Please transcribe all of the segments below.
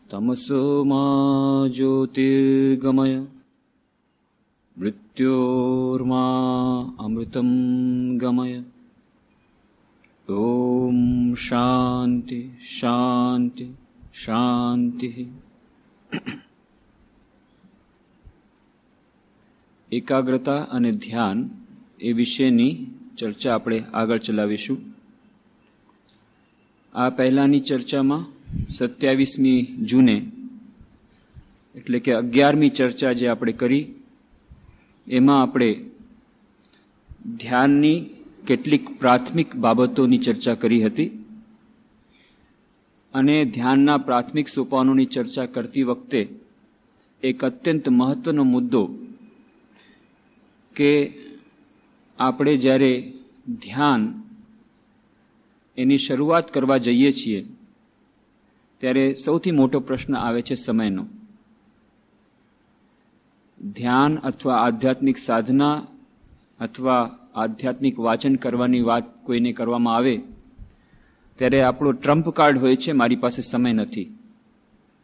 तमसो मा ज्योतिर्गमय मृत्योर्मा अमृतं गमय। ओम शांति शांति शांति। एकाग्रता અને ધ્યાન એ વિશેની ચર્ચા આપણે આગળ ચલાવીશું। આ પહેલાની ચર્ચામાં 27મી જૂને એટલે કે 11મી ચર્ચા જે આપણે કરી એમાં આપણે ધ્યાનની કેટલીક પ્રાથમિક બાબતોની ચર્ચા કરી હતી અને ધ્યાનના પ્રાથમિક સોપાનોની ચર્ચા કરતી વખતે એક અત્યંત મહત્વનો મુદ્દો કે આપણે જ્યારે ધ્યાન એની શરૂઆત કરવા જઈએ છીએ ત્યારે સૌથી મોટો પ્રશ્ન આવે છે સમયનો। ધ્યાન અથવા આધ્યાત્મિક સાધના અથવા આધ્યાત્મિક વાચન કરવાની વાત કોઈને કરવામાં આવે ત્યારે આપણો ટ્રમ્પ કાર્ડ હોય છે મારી પાસે સમય નથી।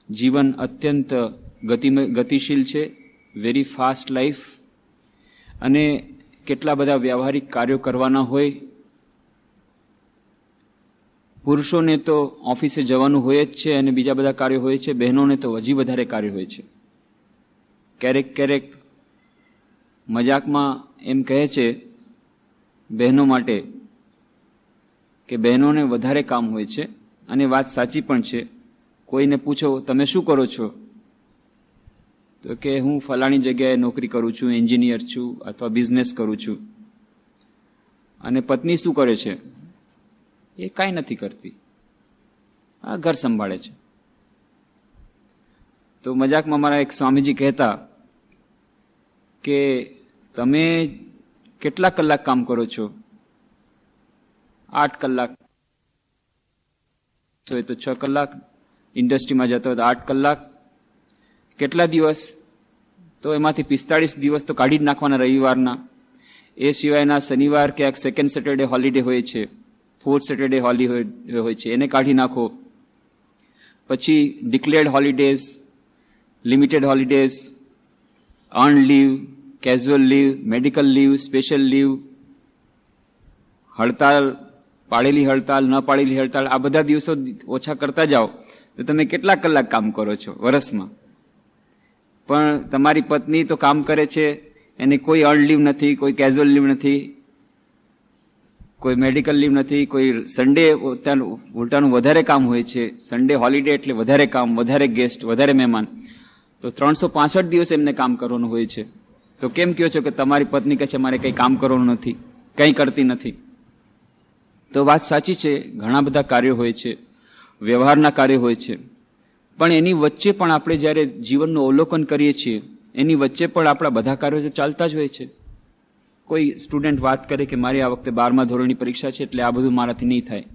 જીવન અત્યંત ગતિશીલ છે, વેરી ફાસ્ટ લાઈફ, અને કેટલા બધા વ્યવહારિક કાર્યો કરવાના હોય। પુરુષોને તો ઓફિસે જવાનું હોય જ છે અને બીજા બધા કાર્યો હોય છે, બહેનોને તો હજી વધારે કાર્ય હોય છે। ક્યારેક ક્યારેક મજાકમાં એમ કહે છે બહેનો માટે કે બહેનોને વધારે કામ હોય છે, અને વાત સાચી પણ છે। કોઈને પૂછો તમે શું કરો છો તો કે હું ફલાણી જગ્યાએ નોકરી કરું છું, એન્જિનિયર છું અથવા બિઝનેસ કરું છું। અને પત્ની શું કરે છે? એ કાંઈ નથી કરતી, આ ઘર સંભાળે છે। તો મજાકમાં મારા એક સ્વામીજી કહેતા કે તમે કેટલા કલાક કામ કરો છો? 8 કલાક હોય તો 6 કલાક, ઇન્ડસ્ટ્રીમાં જતા હોય તો 8 કલાક। કેટલા દિવસ? તો એમાંથી 45 દિવસ તો કાઢી જ નાખવાના રવિવારના। એ સિવાયના શનિવાર ક્યાંક સેકન્ડ સેટરડે હોલિડે હોય છે, ફોર્થ સેટરડે હોલિડે હોય છે, એને કાઢી નાખો। પછી declared holidays, limited holidays, earn leave, casual leave, medical leave, special leave, હડતાલ, પાડેલી હડતાલ, ન પાડેલી હડતાલ, આ બધા દિવસો ઓછા કરતા જાઓ તો તમે કેટલા કલાક કામ કરો છો વર્ષમાં? પણ તમારી પત્ની તો કામ કરે છે, એને કોઈ અર્ન લીવ નથી, કોઈ કેઝ્યુઅલ લીવ નથી, કોઈ મેડિકલ લીવ નથી, કોઈ સન્ડે ઉલટાનું વધારે કામ હોય છે। સન્ડે હોલિડે એટલે વધારે કામ, વધારે ગેસ્ટ, વધારે મહેમાન। તો 365 દિવસ એમને કામ કરવાનું હોય છે। તો કેમ કહો છો કે તમારી પત્ની કહે છે મારે કંઈ કામ કરવાનું નથી, કંઈ કરતી નથી? તો વાત સાચી છે, ઘણા બધા કાર્યો હોય છે, વ્યવહારના કાર્યો હોય છે, પણ એની વચ્ચે પણ આપણે જ્યારે જીવનનું અવલોકન કરીએ છીએ એની વચ્ચે પણ આપણા બધા કાર્યો ચાલતા જ હોય છે। કોઈ સ્ટુડન્ટ વાત કરે કે મારી આ વખતે 12મા ધોરણની પરીક્ષા છે એટલે આ બધું મારાથી નહીં થાય,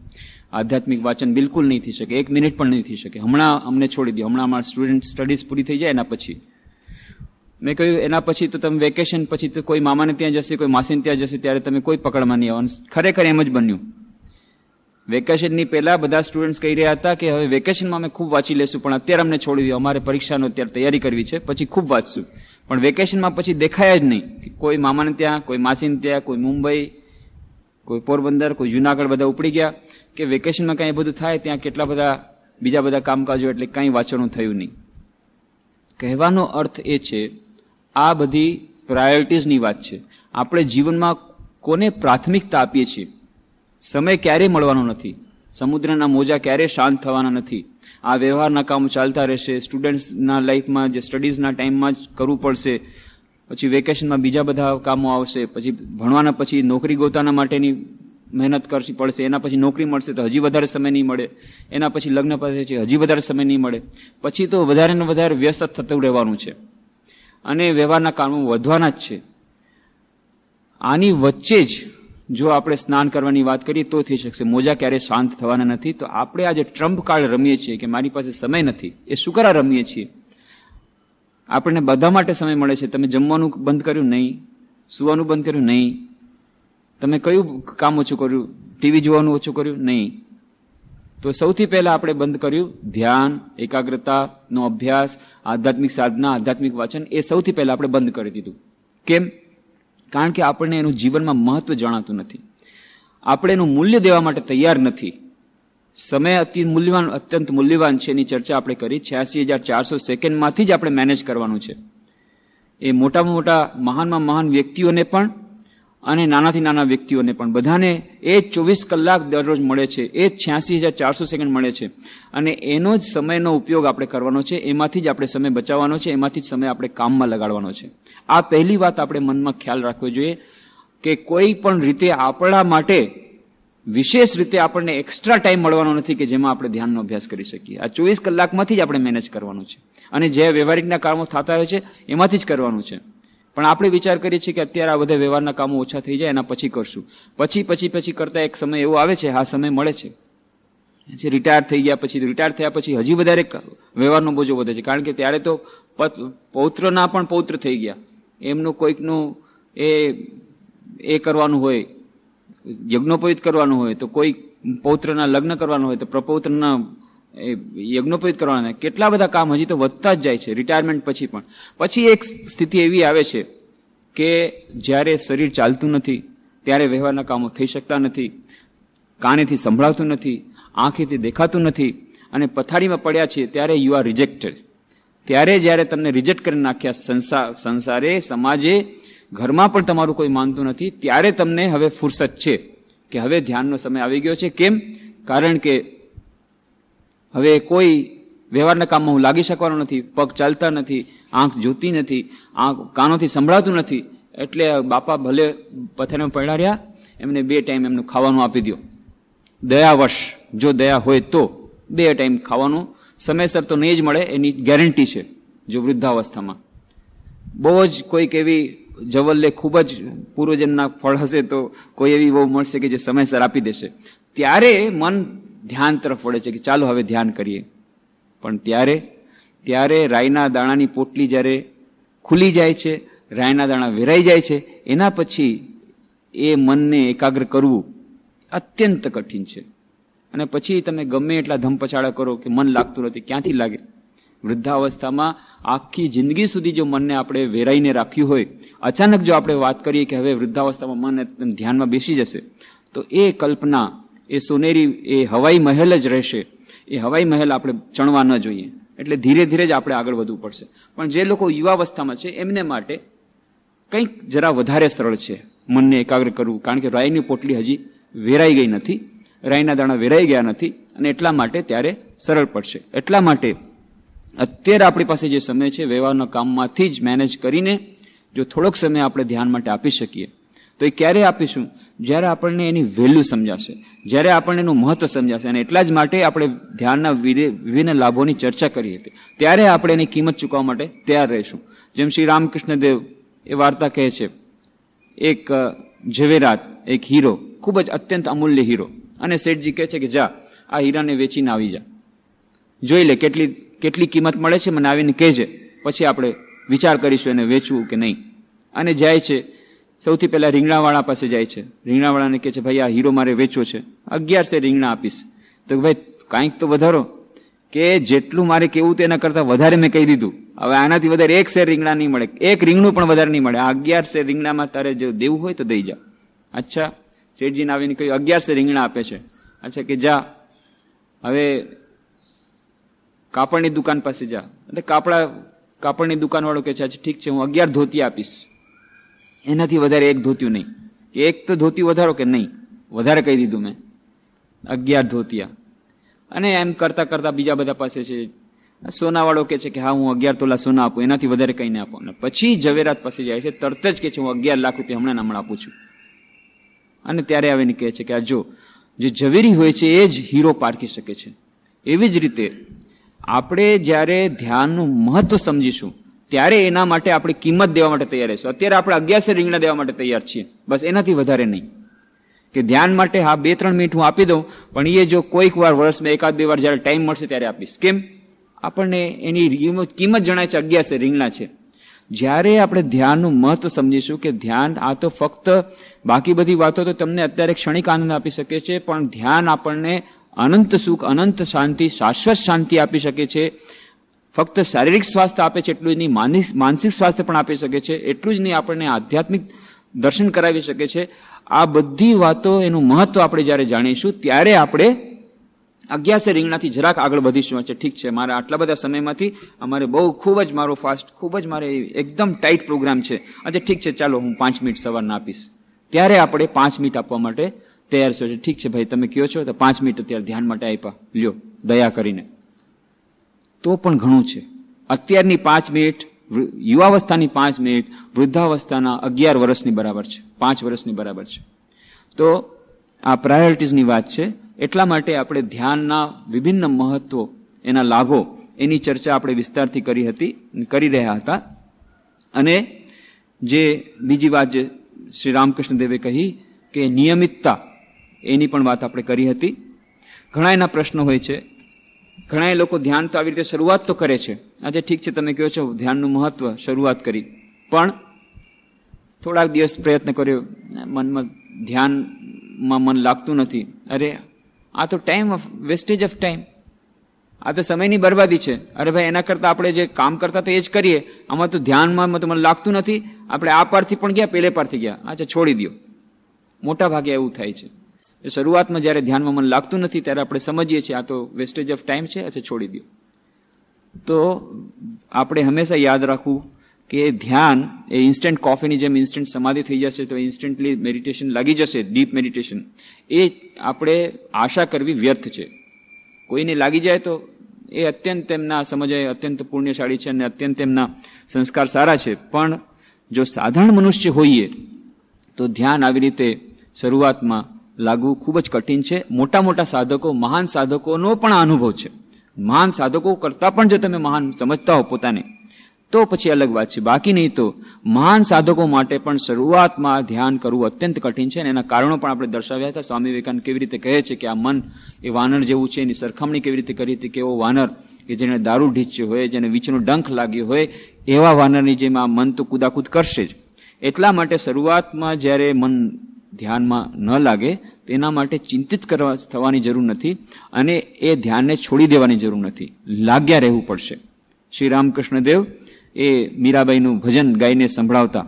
આધ્યાત્મિક વાચન બિલકુલ નહીં થઈ શકે, 1 મિનિટ પણ નહીં થઈ શકે, હમણાં અમને છોડી દો, હમણાં અમારા સ્ટુડન્ટ સ્ટડીઝ પૂરી થઈ જાય એના પછી। મેં કહ્યું એના પછી તો તમે વેકેશન પછી તો કોઈ મામાને ત્યાં જશે, કોઈ માસીને ત્યાં જશે, ત્યારે તમે કોઈ પકડમાં નહીં આવવાનું। ખરેખર એમ જ બન્યું। વેકેશનની પહેલા બધા સ્ટુડન્ટ્સ કહી રહ્યા હતા કે હવે વેકેશનમાં અમે ખૂબ વાંચી લેશું, પણ અત્યારે અમને છોડી દો, અમારે પરીક્ષાનો અત્યારે તૈયારી કરવી છે, પછી ખૂબ વાંચશું। પણ વેકેશનમાં પછી દેખાયા જ નહીં, કોઈ મામાને ત્યાં, કોઈ માસીને ત્યાં, કોઈ મુંબઈ, કોઈ પોરબંદર, કોઈ જુનાગઢ, બધા ઉપડી ગયા કે વેકેશનમાં કાંઈ બધું થાય ત્યાં કેટલા બધા બીજા બધા કામકાજો, એટલે કાંઈ વાંચવાનું થયું નહીં। કહેવાનો અર્થ એ છે આ બધી પ્રાયોરિટીઝની વાત છે। આપણે જીવનમાં કોને પ્રાથમિકતા આપીએ છીએ? સમય ક્યારેય મળવાનો નથી, સમુદ્રના મોજા ક્યારેય શાંત થવાના નથી। આ વ્યવહારના કામો ચાલતા રહેશે, સ્ટુડન્ટ્સના લાઈફમાં જે સ્ટડીઝના ટાઈમમાં જ કરવું પડશે, પછી વેકેશનમાં બીજા બધા કામો આવશે, પછી ભણવાના પછી નોકરી ગોતાના માટેની મહેનત કરવી પડશે, એના પછી નોકરી મળશે તો હજી વધારે સમય નહીં મળે, એના પછી લગ્ન પછી હજી વધારે સમય નહીં મળે, પછી તો વધારે ને વધારે વ્યસ્ત થતું રહેવાનું છે અને વ્યવહારના કામો વધવાના જ છે। આની વચ્ચે જ જો આપણે સ્નાન કરવાની વાત કરીએ તો થઈ શકશે, મોજા ક્યારેય શાંત થવાના નથી। તો આપણે આ જે ટ્રમ્પ કાર્ડ રમીએ છીએ કે મારી પાસે સમય નથી, એ શું કરવા રમીએ છીએ? આપણને બધા માટે સમય મળે છે। તમે જમવાનું બંધ કર્યું? નહીં। સુવાનું બંધ કર્યું? નહીં। તમે કયું કામ ઓછું કર્યું? ટીવી જોવાનું ઓછું કર્યું? નહીં। તો સૌથી પહેલા આપણે બંધ કર્યું ધ્યાન, એકાગ્રતાનો અભ્યાસ, આધ્યાત્મિક સાધના, આધ્યાત્મિક વાંચન, એ સૌથી પહેલા આપણે બંધ કરી દીધું. કેમ? કારણ કે આપણને એનું જીવનમાં મહત્વ જણાતું નથી. આપણે એનું મૂલ્ય દેવા માટે તૈયાર નથી. સમય અત્યંત મૂલ્યવાન છે, એની ચર્ચા આપણે કરી. 86,400 સેકન્ડમાંથી જ આપણે મેનેજ કરવાનું છે. એ મોટામાં મોટા મહાનમાં મહાન વ્યક્તિઓને પણ અને નાનાથી નાના વ્યક્તિઓને પણ બધાને એ જ 24 કલાક દરરોજ મળે છે, એ જ 86,400 સેકન્ડ મળે છે. અને એનો જ સમયનો ઉપયોગ આપણે કરવાનો છે, એમાંથી જ આપણે સમય બચાવવાનો છે, એમાંથી જ સમય આપણે કામમાં લગાડવાનો છે. આ પહેલી વાત આપણે મનમાં ખ્યાલ રાખવો જોઈએ કે કોઈ પણ રીતે આપણા માટે વિશેષ રીતે આપણને એક્સ્ટ્રા ટાઈમ મળવાનો નથી કે જેમાં આપણે ધ્યાનનો અભ્યાસ કરી શકીએ. આ 24 કલાકમાંથી જ આપણે મેનેજ કરવાનું છે અને જે વ્યવહારિકના કામો થતા હોય છે એમાંથી જ કરવાનું છે. પણ આપણે વિચાર કરીએ છીએ કે અત્યારે આ બધા વ્યવહારના કામો ઓછા થઈ જાય, એના પછી કરશું. પછી કરતા એક સમય એવો આવે છે, આ સમય મળે છે. રિટાયર થઈ ગયા પછી, રિટાયર થયા પછી હજી વધારે વ્યવહારનો બોજો વધે છે. કારણ કે ત્યારે તો પૌત્રના પણ પૌત્ર થઈ ગયા. એમનું કોઈકનું એ કરવાનું હોય, યજ્ઞોપવિત કરવાનું હોય, તો કોઈ પૌત્રના લગ્ન કરવાનું હોય તો પ્રપૌત્રના યજ્ઞોપવિત કરવાના. કેટલા બધા કામ હજી તો વધતા જ જાય છે રિટાયરમેન્ટ પછી પણ. પછી એક સ્થિતિ એવી આવે છે કે જ્યારે શરીર ચાલતું નથી ત્યારે વ્યવહારના કામો થઈ શકતા નથી, કાનેથી સંભળાતું નથી, આંખેથી દેખાતું નથી, અને પથારીમાં પડ્યા છીએ ત્યારે યુ આર રિજેક્ટેડ. ત્યારે જ્યારે તમને રિજેક્ટ કરી નાખ્યા સંસારે, સમાજે, ઘરમાં પણ તમારું કોઈ માનતું નથી, ત્યારે તમને હવે ફુરસત છે કે હવે ધ્યાનનો સમય આવી ગયો છે. કેમ? કારણ કે હવે કોઈ વ્યવહારના કામમાં હું લાગી શકવાનો નથી, પગ ચાલતા નથી, આંખ જોતી નથી, કાનોથી સંભળાતું નથી. એટલે બાપા ભલે પથારીમાં પડ્યા રહ્યા, એમને 2 ટાઈમ એમનું ખાવાનું આપી દો. દયાવશ, જો દયા હોય તો 2 ટાઈમ ખાવાનું સમયસર તો નહીં જ મળે, એની ગેરંટી છે. જો વૃદ્ધાવસ્થામાં બહુ જ કોઈક એવી જવલ્લે ખૂબ જ પૂર્વજન્મના ફળ હશે તો કોઈ એવી બહુ મળશે કે જે સમયસર આપી દેશે. ત્યારે મન ધ્યાન તરફ વળે છે કે ચાલો હવે ધ્યાન કરીએ. પણ ત્યારે રાઈના દાણાની પોટલી જ્યારે ખુલી જાય છે, રાઈના દાણા વેરાઈ જાય છે, એના પછી એ મનને એકાગ્ર કરવું અત્યંત કઠિન છે. અને પછી તમે ગમે એટલા ધમપછાડા કરો કે મન લાગતું નથી, ક્યાંથી લાગે? વૃદ્ધાવસ્થામાં આખી જિંદગી સુધી જો મનને આપણે વેરાઈને રાખ્યું હોય, અચાનક જો આપણે વાત કરીએ કે હવે વૃદ્ધાવસ્થામાં મન ધ્યાનમાં બેસી જશે, તો એ કલ્પના, એ સોનેરી એ હવાઈ મહેલ જ રહેશે. એ હવાઈ મહેલ આપણે ચણવા ન જોઈએ. એટલે ધીરે ધીરે જ આપણે આગળ વધવું પડશે. પણ જે લોકો યુવાવસ્થામાં છે એમને માટે કંઈક જરા વધારે સરળ છે મનને એકાગ્ર કરવું. કારણ કે રાઈની પોટલી હજી વેરાઈ ગઈ નથી, રાઈના દાણા વેરાઈ ગયા નથી, અને એટલા માટે ત્યારે સરળ પડશે. એટલા માટે અત્યારે આપણી પાસે જે સમય છે વ્યવહારના કામમાંથી જ મેનેજ કરીને જો થોડોક સમય આપણે ધ્યાન માટે આપી શકીએ તો એ ક્યારે આપીશું? જ્યારે આપણને એની વેલ્યુ સમજાશે, જ્યારે આપણને એનું મહત્વ સમજાશે. અને એટલા જ માટે આપણે ધ્યાનના વિભિન્ન લાભોની ચર્ચા કરી હતી. ત્યારે આપણે એની કિંમત ચૂકવવા માટે તૈયાર રહીશું. જેમ શ્રી રામકૃષ્ણ દેવ એ વાર્તા કહે છે, એક ઝવેરાત, એક હીરો, ખૂબ જ અત્યંત અમૂલ્ય હીરો, અને શેઠજી કહે છે કે જા આ હીરાને વેચીને આવી જા, જોઈ લે કેટલી કિંમત મળે છે, મને આવીને કહેજે, પછી આપણે વિચાર કરીશું એને વેચવું કે નહીં. અને જાય છે, સૌથી પહેલા રીંગણાવાળા પાસે જાય છે. રીંગણાવાળાને કહે છે ભાઈ આ હીરો મારે વેચવો છે, 11 શેર રીંગણા આપીશ. તો ભાઈ કાંઈક તો વધારો, કે જેટલું મારે કેવું તેના કરતાં વધારે મેં કહી દીધું, હવે આનાથી વધારે 1 શેર રીંગણા નહીં મળે, 1 રીંગણું પણ વધારે નહીં મળે, આ 11 શેર રીંગણામાં તારે જો દેવું હોય તો દઈ જા. અચ્છા, શેઠજીને આવીને કહ્યું 11 શેર રીંગણા આપે છે. અચ્છા કે જા હવે કાપડની દુકાન પાસે જા. એટલે કાપડની દુકાન વાળો કે છે ઠીક છે હું 11 ધોતી આપીશ, એનાથી વધારે 1 ધોતિયું નહીં. કે 1 તો ધોતી વધારો કે નહીં, વધારે કહી દીધું મેં, 11 ધોતિયા. અને એમ કરતા કરતા બીજા બધા પાસે છે. સોનાવાળો કે છે કે હા હું 11 તોલા સોના આપું, એનાથી વધારે કઈ નહીં આપો. અને પછી ઝવેરાત પાસે જાય છે, તરત જ કે છે હું 11 લાખ રૂપિયા હમણાં આપું છું. અને ત્યારે આવીને કહે છે કે આ જો જે ઝવેરી હોય છે એ જ હીરો પારખી શકે છે. એવી જ રીતે આપણે જ્યારે ધ્યાનનું મહત્વ સમજીશું ત્યારે એના માટે આપણે કિંમત દેવા માટે તૈયાર રહીશું. અત્યારે આપણે 11 શેર રીંગણા દેવા માટે તૈયાર છીએ, બસ એનાથી વધારે નહીં. કે ધ્યાન માટે હા 2-3 મિનિટ હું આપી દઉં, પણ એ જો કોઈક વાર વર્ષમાં 1-2 વાર જ્યારે ટાઈમ મળશે ત્યારે આપીશ. કેમ? આપણને એની કિંમત જણાય છે 11 શેર રીંગણા છે. જ્યારે આપણે ધ્યાનનું મહત્વ સમજીશું કે ધ્યાન આ તો ફક્ત બાકી બધી વાતો તો તમને અત્યારે ક્ષણિક આનંદ આપી શકે છે, પણ ધ્યાન આપણને અનંત સુખ, અનંત શાંતિ, શાશ્વત શાંતિ આપી શકે છે. ફક્ત શારીરિક સ્વાસ્થ્ય આપે છે એટલું જ નહીં, માનસિક સ્વાસ્થ્ય પણ આપી શકે છે. એટલું જ નહીં, આપણને આધ્યાત્મિક દર્શન કરાવી શકે છે. આ બધી વાતો, એનું મહત્વ આપણે જ્યારે જાણીશું ત્યારે આપણે 11 રીંગણાથી જરાક આગળ વધીશું. છે ઠીક છે, મારા આટલા બધા સમયમાંથી અમારે ખૂબ જ મારો ફાસ્ટ, ખૂબ જ મારે એકદમ ટાઈટ પ્રોગ્રામ છે. આજે ઠીક છે, ચાલો હું 5 મિનિટ સવારના આપીશ. ત્યારે આપણે 5 મિનિટ આપવા માટે તૈયાર છો. ઠીક છે ભાઈ, તમે કહો છો તો 5 મિનિટ અત્યારે ધ્યાન માટે આપ્યા, લ્યો દયા કરીને. તો પણ ઘણું છે. અત્યારની 5 મિનિટ, યુવાવસ્થાની 5 મિનિટ વૃદ્ધાવસ્થાના 11 વર્ષની બરાબર છે, 5 વર્ષની બરાબર છે. તો આ પ્રાયોરિટીઝની વાત છે. એટલા માટે આપણે ધ્યાનના વિભિન્ન મહત્વો, એના લાભો, એની ચર્ચા આપણે વિસ્તારથી કરી રહ્યા હતા. અને જે બીજી વાત જે શ્રી રામકૃષ્ણ દેવે કહી કે નિયમિતતા, એની પણ વાત આપણે કરી હતી. ઘણા એના પ્રશ્નો હોય છે. ઘણા લોકો ધ્યાન તો આવી રીતે શરૂઆત તો કરે છે. આજે ઠીક છે, તમે કહો છો ધ્યાનનું મહત્વ, શરૂઆત કરી, પણ થોડાક દિવસ પ્રયત્ન કર્યો, મનમાં ધ્યાનમાં મન લાગતું નથી. અરે આ તો વેસ્ટેજ ઓફ ટાઈમ, આ તો સમયની બરબાદી છે. અરે ભાઈ, એના કરતા આપણે જે કામ કરતા તો એ જ કરીએ. આમાં તો ધ્યાનમાં તો મને લાગતું નથી. આપણે આ પારથી પણ ગયા, પેલે પારથી ગયા, અચ્છા છોડી દો. મોટા ભાગે એવું થાય છે. શરૂઆતમાં જ્યારે ધ્યાનમાં મન લાગતું નથી ત્યારે આપણે સમજીએ છીએ આ તો વેસ્ટેજ ઓફ ટાઈમ છે, અચ્છા છોડી દો. તો આપણે હંમેશા યાદ રાખવું કે ધ્યાન એ ઇન્સ્ટન્ટ કોફીની જેમ ઇન્સ્ટન્ટ સમાધિ થઈ જશે તો ઇન્સ્ટન્ટલી મેડિટેશન લાગી જશે, ડીપ મેડિટેશન. એ આપણે આશા કરવી વ્યર્થ છે. કોઈને લાગી જાય તો એ અત્યંત એમના સમજાય અત્યંત પુણ્યશાળી છે અને અત્યંત એમના સંસ્કાર સારા છે. પણ જો સાધારણ મનુષ્ય હોઈએ તો ધ્યાન આવી રીતે શરૂઆતમાં લાગવું ખૂબ જ કઠિન છે. મોટા મોટા સાધકો, મહાન સાધકોનો પણ આ અનુભવ છે. મહાન સાધકો કરતાં પણ જો તમે મહાન સમજતા હો પોતાને તો પછી અલગ વાત છે. બાકી નહીં તો મહાન સાધકો માટે પણ શરૂઆતમાં ધ્યાન કરવું અત્યંત કઠિન છે. અને એના કારણો પણ આપણે દર્શાવ્યા હતા. સ્વામી વિવેકાનંદ કેવી રીતે કહે છે કે આ મન એ વાનર જેવું છે. એની સરખામણી કેવી રીતે કરી હતી કે એવો વાનર કે જેને દારૂ ઢીંચ્યો હોય, જેને વીંછનો ડંખ લાગ્યો હોય, એવા વાનરની જેમ આ મન તો કુદાકુદ કરશે જ. એટલા માટે શરૂઆતમાં જ્યારે મન ધ્યાનમાં ન લાગે તેના માટે ચિંતિત થવાની જરૂર નથી અને એ ધ્યાનને છોડી દેવાની જરૂર નથી. લાગ્યા રહેવું પડશે. શ્રી રામકૃષ્ણ દેવ એ મીરાબાઈનું ભજન ગાઈને સંભળાવતા,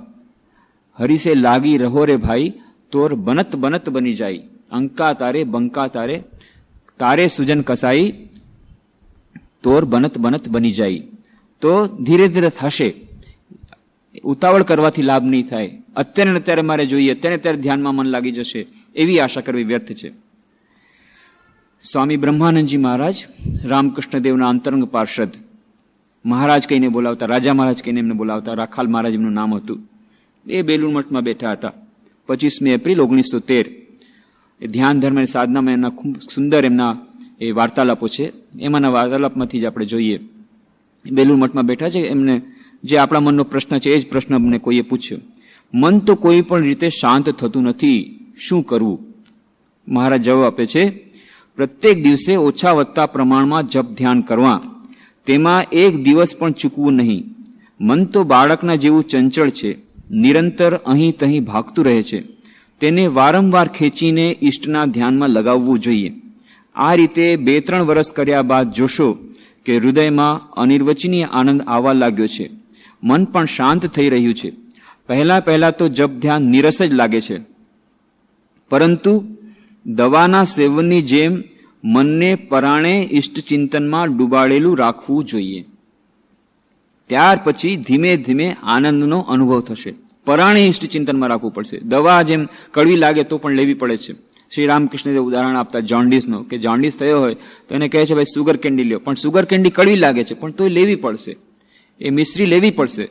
હરીસે લાગી રહો રે ભાઈ, તોર બનત બનત બની જાય, અંકા તારે બંકા તારે, તારે સુજન કસાઈ, તોર બનત બનત બની જાય. તો ધીરે ધીરે થશે. ઉતાવળ કરવાથી લાભ નહીં થાય. અત્યારે અત્યારે મારે જોઈએ, અત્યારે ધ્યાનમાં મન લાગી જશે એવી આશા કરવી વ્યર્થ છે. સ્વામી બ્રહ્માનંદજી મહારાજ રામકૃષ્ણ દેવના અંતરંગ પાર્ષદ, મહારાજ કહીને બોલાવતા, રાજા મહારાજ કહીને એમને બોલાવતા, રાખાલ મહારાજ એમનું નામ હતું. એ બેલુર મઠમાં બેઠા હતા. 25 એપ્રિલ 1913 એ ધ્યાન ધર્મ અને સાધનામાં એમના ખૂબ સુંદર એમના એ વાર્તાલાપો છે. એમાંના વાર્તાલાપમાંથી જ આપણે જોઈએ. બેલુર મઠમાં બેઠા છે. એમને જે આપણા મનનો પ્રશ્ન છે એ જ પ્રશ્ન અમને કોઈએ પૂછ્યો. મન તો કોઈ પણ રીતે શાંત થતું નથી, શું કરવું? મહારાજ જવાબ આપે છે, પ્રત્યેક દિવસે ઓછા વધતા પ્રમાણમાં જપ ધ્યાન કરવા, તેમાં એક દિવસ પણ ચૂકવું નહીં. મન તો બાળકના જેવું ચંચળ છે, નિરંતર અહીં તહીં ભાગતું રહે છે. તેને વારંવાર ખેંચીને ઈષ્ટના ધ્યાનમાં લગાવવું જોઈએ. આ રીતે 2-3 વર્ષ કર્યા બાદ જોશો કે હૃદયમાં અનિર્વચનીય આનંદ આવવા લાગ્યો છે. મન પણ શાંત થઈ રહ્યું છે. પહેલા તો જપ ધ્યાન નીરસ જ લાગે છે, પરંતુ દવાના સેવનની જેમ મનને પરાણે ઇષ્ટચિંતનમાં ડૂબાડેલું રાખવું જોઈએ. ત્યાર પછી ધીમે ધીમે આનંદનો અનુભવ થશે. પરાણે ઇષ્ટચિંતનમાં રાખવું પડશે. દવા જેમ કડવી લાગે તો પણ લેવી પડે છે. શ્રી રામકૃષ્ણ ઉદાહરણ આપતા જોન્ડિસનો, કે જોન્ડિસ થયો હોય તો એને કહે છે ભાઈ સુગર કેન્ડી લ્યો, પણ સુગર કેન્ડી કડવી લાગે છે પણ તોય લેવી પડશે. એ મિશ્રી લેવી પડશે.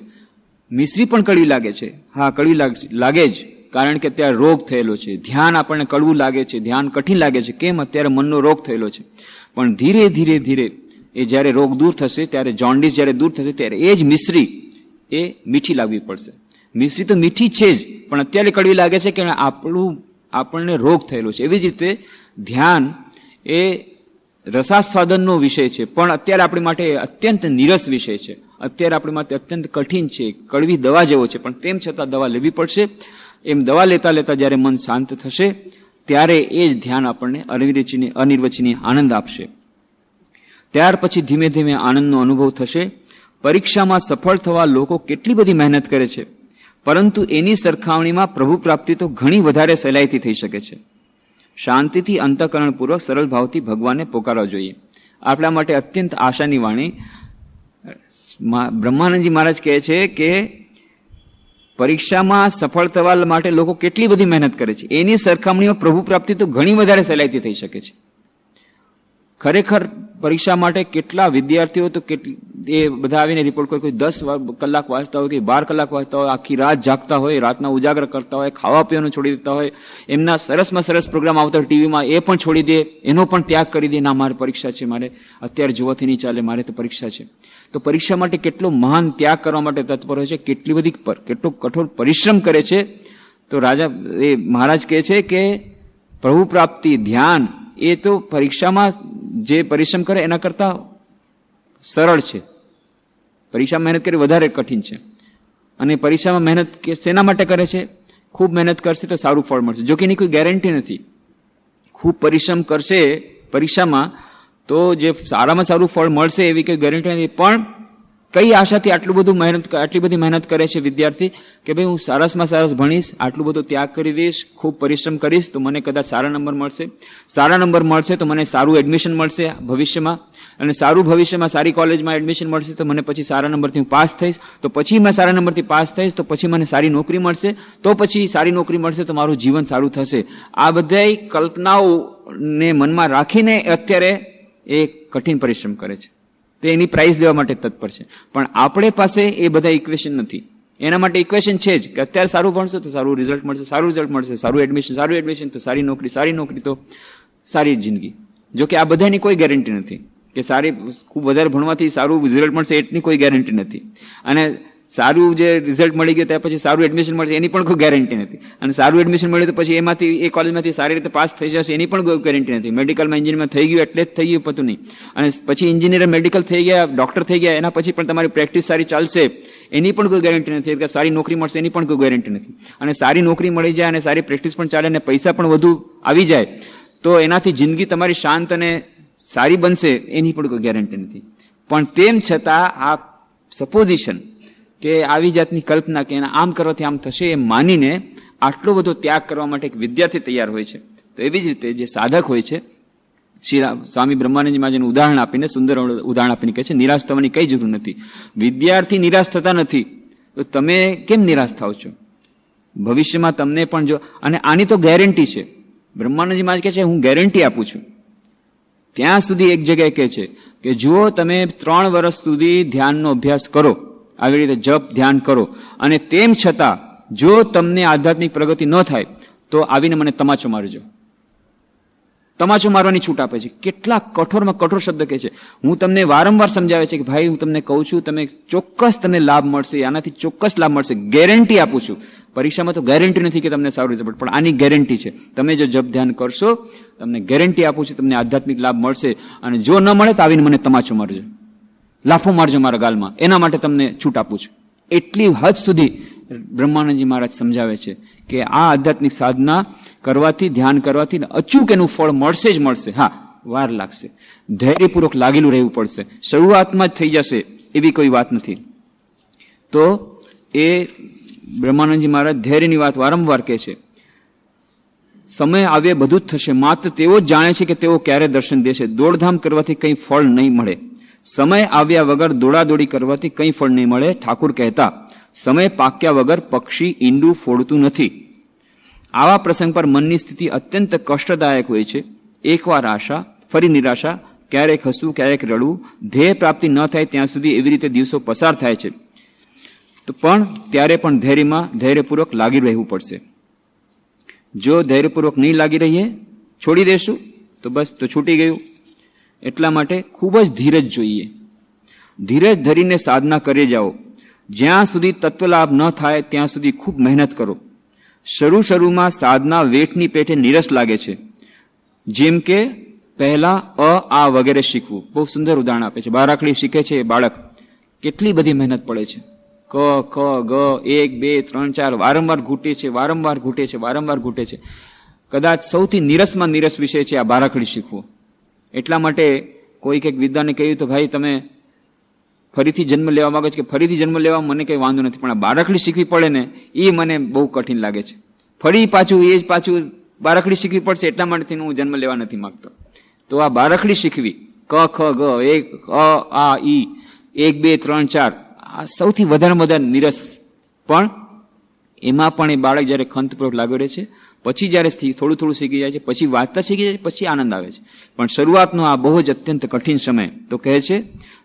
મિશ્રી પણ કડવી લાગે છે, હા કડવી લાગે જ, કારણ કે અત્યારે રોગ થયેલો છે. ધ્યાન આપણને કડવું લાગે છે, ધ્યાન કઠિન લાગે છે. કેમ? અત્યારે મનનો રોગ થયેલો છે. પણ ધીરે ધીરે ધીરે એ જ્યારે રોગ દૂર થશે, ત્યારે જોન્ડિસ જ્યારે દૂર થશે ત્યારે એ જ મિશ્રી એ મીઠી લાગવી પડશે. મિશ્રી તો મીઠી છે જ, પણ અત્યારે કડવી લાગે છે કે આપણને રોગ થયેલો છે. એવી જ રીતે ધ્યાન એ રસાસ્વાદનનો વિષય છે, પણ અત્યારે આપણી માટે અત્યંત નીરસ વિષય છે. અત્યારે આપણી માટે અત્યંત કઠિન છે, કડવી દવા જેવો છે, પણ તેમ છતાં દવા લેવી પડશે. એમ દવા લેતા લેતા જ્યારે મન શાંત થશે ત્યારે એ જ ધ્યાન આપણને અનિર્વચનીય આનંદ આપશે. ત્યાર પછી ધીમે ધીમે આનંદનો અનુભવ થશે. પરીક્ષામાં સફળ થવા લોકો કેટલી બધી મહેનત કરે છે, પરંતુ એની સરખામણીમાં પ્રભુ પ્રાપ્તિ તો ઘણી વધારે સહેલાઈથી થઈ શકે છે. શાંતિથી અંતઃકરણપૂર્વક સરળ ભાવથી ભગવાનને પોકારવા જોઈએ. આપણા માટે અત્યંત આશાની વાણી. બ્રહ્માનંદજી મહારાજ કહે છે કે પરીક્ષામાં સફળ થવા માટે લોકો કેટલી બધી મહેનત કરે છે, એની સરખામણીમાં પ્રભુ પ્રાપ્તિ તો ઘણી વધારે સહેલાઈથી થઈ શકે છે. ખરેખર પરીક્ષા માટે કેટલા વિદ્યાર્થીઓ તો એ બધા આવીને રિપોર્ટ કરે, કોઈ 10 કલાક વાંચતા હોય, કોઈ 12 કલાક વાંચતા હોય, આખી રાત જાગતા હોય, રાતના ઉજાગર કરતા હોય, ખાવા પીવાનું છોડી દેતા હોય, એમના સરસમાં સરસ પ્રોગ્રામ આવતા હોય ટીવીમાં એ પણ છોડી દે, એનો પણ ત્યાગ કરી દે. ના, મારે પરીક્ષા છે, મારે અત્યારે જોવાથી નહીં ચાલે, મારે તો પરીક્ષા છે. તો પરીક્ષા માટે કેટલો મહાન ત્યાગ કરવા માટે તત્પર હોય છે, કેટલો કઠોર પરિશ્રમ કરે છે. તો મહારાજ કહે છે કે પ્રભુ પ્રાપ્તિ ધ્યાન એ તો પરીક્ષામાં જે પરિશ્રમ કરે એના કરતા સરળ છે. પરીક્ષામાં મહેનત કરવી વધારે કઠિન છે. અને પરીક્ષામાં મહેનત શેના માટે કરે છે? ખૂબ મહેનત કરશે તો સારું ફળ મળશે. જો કે એની કોઈ ગેરંટી નથી. ખૂબ પરિશ્રમ કરશે પરીક્ષામાં તો જે સારામાં સારું ફળ મળશે એવી કોઈ ગેરંટી નથી. પણ કઈ આશાથી આટલી બધી મહેનત કરે છે વિદ્યાર્થી કે ભાઈ હું સરસમાં સરસ ભણીશ, આટલું બધું ત્યાગ કરી દઈશ, ખૂબ પરિશ્રમ કરીશ તો મને કદાચ સારા નંબર મળશે. સારા નંબર મળશે તો મને સારું એડમિશન મળશે ભવિષ્યમાં, અને સારું ભવિષ્યમાં સારી કોલેજમાં એડમિશન મળશે તો મને પછી સારા નંબરથી હું પાસ થઈશ, તો પછી મેં સારા નંબરથી પાસ થઈશ તો પછી મને સારી નોકરી મળશે, તો પછી સારી નોકરી મળશે તો મારું જીવન સારું થશે. આ બધી કલ્પનાઓને મનમાં રાખીને અત્યારે એ કઠિન પરિશ્રમ કરે છે. તો એની પ્રાઇઝ દેવા માટે તત્પર છે. પણ આપણે પાસે એ બધા ઇક્વેશન નથી. એના માટે ઇક્વેશન છે જ કે અત્યારે સારું ભણશો તો સારું રિઝલ્ટ મળશે, સારું એડમિશન તો સારી નોકરી તો સારી જિંદગી. જો કે આ બધાની કોઈ ગેરંટી નથી કે ખૂબ વધારે ભણવાથી સારું રિઝલ્ટ મળશે, એટલી કોઈ ગેરંટી નથી. અને સારું જે રિઝલ્ટ મળી ગયું ત્યાર પછી સારું એડમિશન મળશે એની પણ કોઈ ગેરંટી નથી. અને સારું એડમિશન મળ્યું તો પછી એ કોલેજમાંથી સારી રીતે પાસ થઈ જશે એની પણ કોઈ ગેરંટી નથી. મેડિકલમાં એન્જિનિયરમાં થઈ ગયું એટલે જ થઈ ગયું પતું નહીં. અને પછી એન્જિનિયર મેડિકલ થઈ ગયા, ડોક્ટર થઈ ગયા, એના પછી પણ તમારી પ્રેક્ટિસ સારી ચાલશે એની પણ કોઈ ગેરંટી નથી. કે સારી નોકરી મળશે એની પણ કોઈ ગેરંટી નથી. અને સારી નોકરી મળી જાય અને સારી પ્રેક્ટિસ પણ ચાલે અને પૈસા પણ વધુ આવી જાય તો એનાથી જિંદગી તમારી શાંત અને સારી બનશે એની પણ કોઈ ગેરંટી નથી. પણ તેમ છતાં આ સપોઝિશન કે આવી જાતની કલ્પના કે આમ કરવાથી આમ થશે એ માનીને આટલો બધો ત્યાગ કરવા માટે એક વિદ્યાર્થી તૈયાર હોય છે. તો એવી જ રીતે જે સાધક હોય છે, સ્વામી બ્રહ્માનંદજી મહારાજનું ઉદાહરણ આપીને, સુંદર ઉદાહરણ આપીને કહે છે નિરાશ થવાની કઈ જરૂર નથી. વિદ્યાર્થી નિરાશ થતા નથી તો તમે કેમ નિરાશ થાવ છો? ભવિષ્યમાં તમને પણ જો, અને આની તો ગેરંટી છે. બ્રહ્માનંદજી મહારાજ કહે છે હું ગેરંટી આપું છું. ત્યાં સુધી એક જગ્યાએ કહે છે કે જો તમે 3 વર્ષ સુધી ધ્યાનનો અભ્યાસ કરો, આવી રીતે જપ ધ્યાન કરો, અને તેમ છતાં જો તમને આધ્યાત્મિક પ્રગતિ ન થાય તો આવીને મને તમાચો મારજો. તમાચો મારવાની છૂટ આપે છે. કેટલા કઠોરમાં કઠોર શબ્દ કહે છે. હું તમને વારંવાર સમજાવે છે કે ભાઈ હું તમને કહું છું તમે ચોક્કસ તમને લાભ મળશે, આનાથી ચોક્કસ લાભ મળશે, ગેરંટી આપું છું. પરીક્ષામાં તો ગેરંટી નથી કે તમને સારું રિઝલ્ટ, પણ આની ગેરંટી છે. તમે જો જપ ધ્યાન કરશો તમને ગેરંટી આપું છું તમને આધ્યાત્મિક લાભ મળશે. અને જો ન મળે તો આવીને મને તમાચો મારજો, લાફો મારજો મારા ગાલમાં, એના માટે તમને છૂટ આપું છું. એટલી હદ સુધી બ્રહ્માનંદજી મહારાજ સમજાવે છે કે આ આધ્યાત્મિક સાધના કરવાથી, ધ્યાન કરવાથી અચૂક એનું ફળ મળશે જ મળશે. હા, વાર લાગશે, ધૈર્યપૂર્વક લાગેલું રહેવું પડશે. શરૂઆતમાં જ થઈ જશે એવી કોઈ વાત નથી. તો એ બ્રહ્માનંદજી મહારાજ ધૈર્યની વાત વારંવાર કહે છે. સમય આવે બધું જ થશે, માત્ર તેઓ જ જાણે છે કે તેઓ ક્યારે દર્શન દેશે. દોડધામ કરવાથી કંઈ ફળ નહીં મળે. સમય આવ્યા વગર દોડાદોડી કરવાથી કંઈ ફળ નહીં મળે. ઠાકુર કહેતા સમય પાક્યા વગર પક્ષી ઈંડું ફોડતું નથી. આવા પ્રસંગ પર મનની સ્થિતિ અત્યંત કષ્ટદાયક હોય છે. એકવાર આશા, ફરી નિરાશા, ક્યારેક હસવું, ક્યારેક રડવું. ધ્યેય પ્રાપ્તિ ન થાય ત્યાં સુધી એવી રીતે દિવસો પસાર થાય છે. તો પણ ત્યારે પણ ધૈર્યપૂર્વક લાગી રહેવું પડશે. જો ધૈર્યપૂર્વક નહીં લાગી રહીએ, છોડી દેશું તો બસ, તો છૂટી ગયું. એટલા માટે ખૂબ જ ધીરજ જોઈએ. ધીરજ ધરીને સાધના કરી જાઓ. જ્યાં સુધી તત્વલાભ ન થાય ત્યાં સુધી ખૂબ મહેનત કરો. શરૂમાં સાધના વેઠની પેઠે નીરસ લાગે છે. જેમ કે પહેલા આ વગેરે શીખવું. બહુ સુંદર ઉદાહરણ આપે છે. બારાકડી શીખે છે એ બાળક, કેટલી બધી મહેનત પડે છે. ક, ખ, ગ, 1, 2, 3, 4 વારંવાર ઘૂંટે છે. કદાચ સૌથી નીરસમાં નીરસ વિષય છે આ બારાખડી શીખવો. એટલા માટે કોઈક એક વિદ્વાને કહ્યું તો ભાઈ તમે ફરીથી જન્મ લેવા માંગો છો કે ફરીથી જન્મ લેવા મને કંઈ વાંધો નથી, પણ આ બારાખડી શીખવી પડે ને એ મને બહુ કઠિન લાગે છે. ફરી પાછું બારાખડી શીખવી પડશે એટલા માટે હું જન્મ લેવા નથી માંગતો. તો આ બારાખડી શીખવી ક ખ ગ એક આ ઈ 1 2 3 4 આ સૌથી વધારે નીરસ, પણ એમાં પણ એ બાળક જયારે ખંતપૂર્વક લાગી રહે છે, પછી જયારે થોડું થોડું શીખી જાય છે, પછી વાંચતા શીખી જાય છે, પછી આનંદ આવે છે. પણ શરૂઆતનો આ બહુ જ અત્યંત કઠિન સમય. તો કહે છે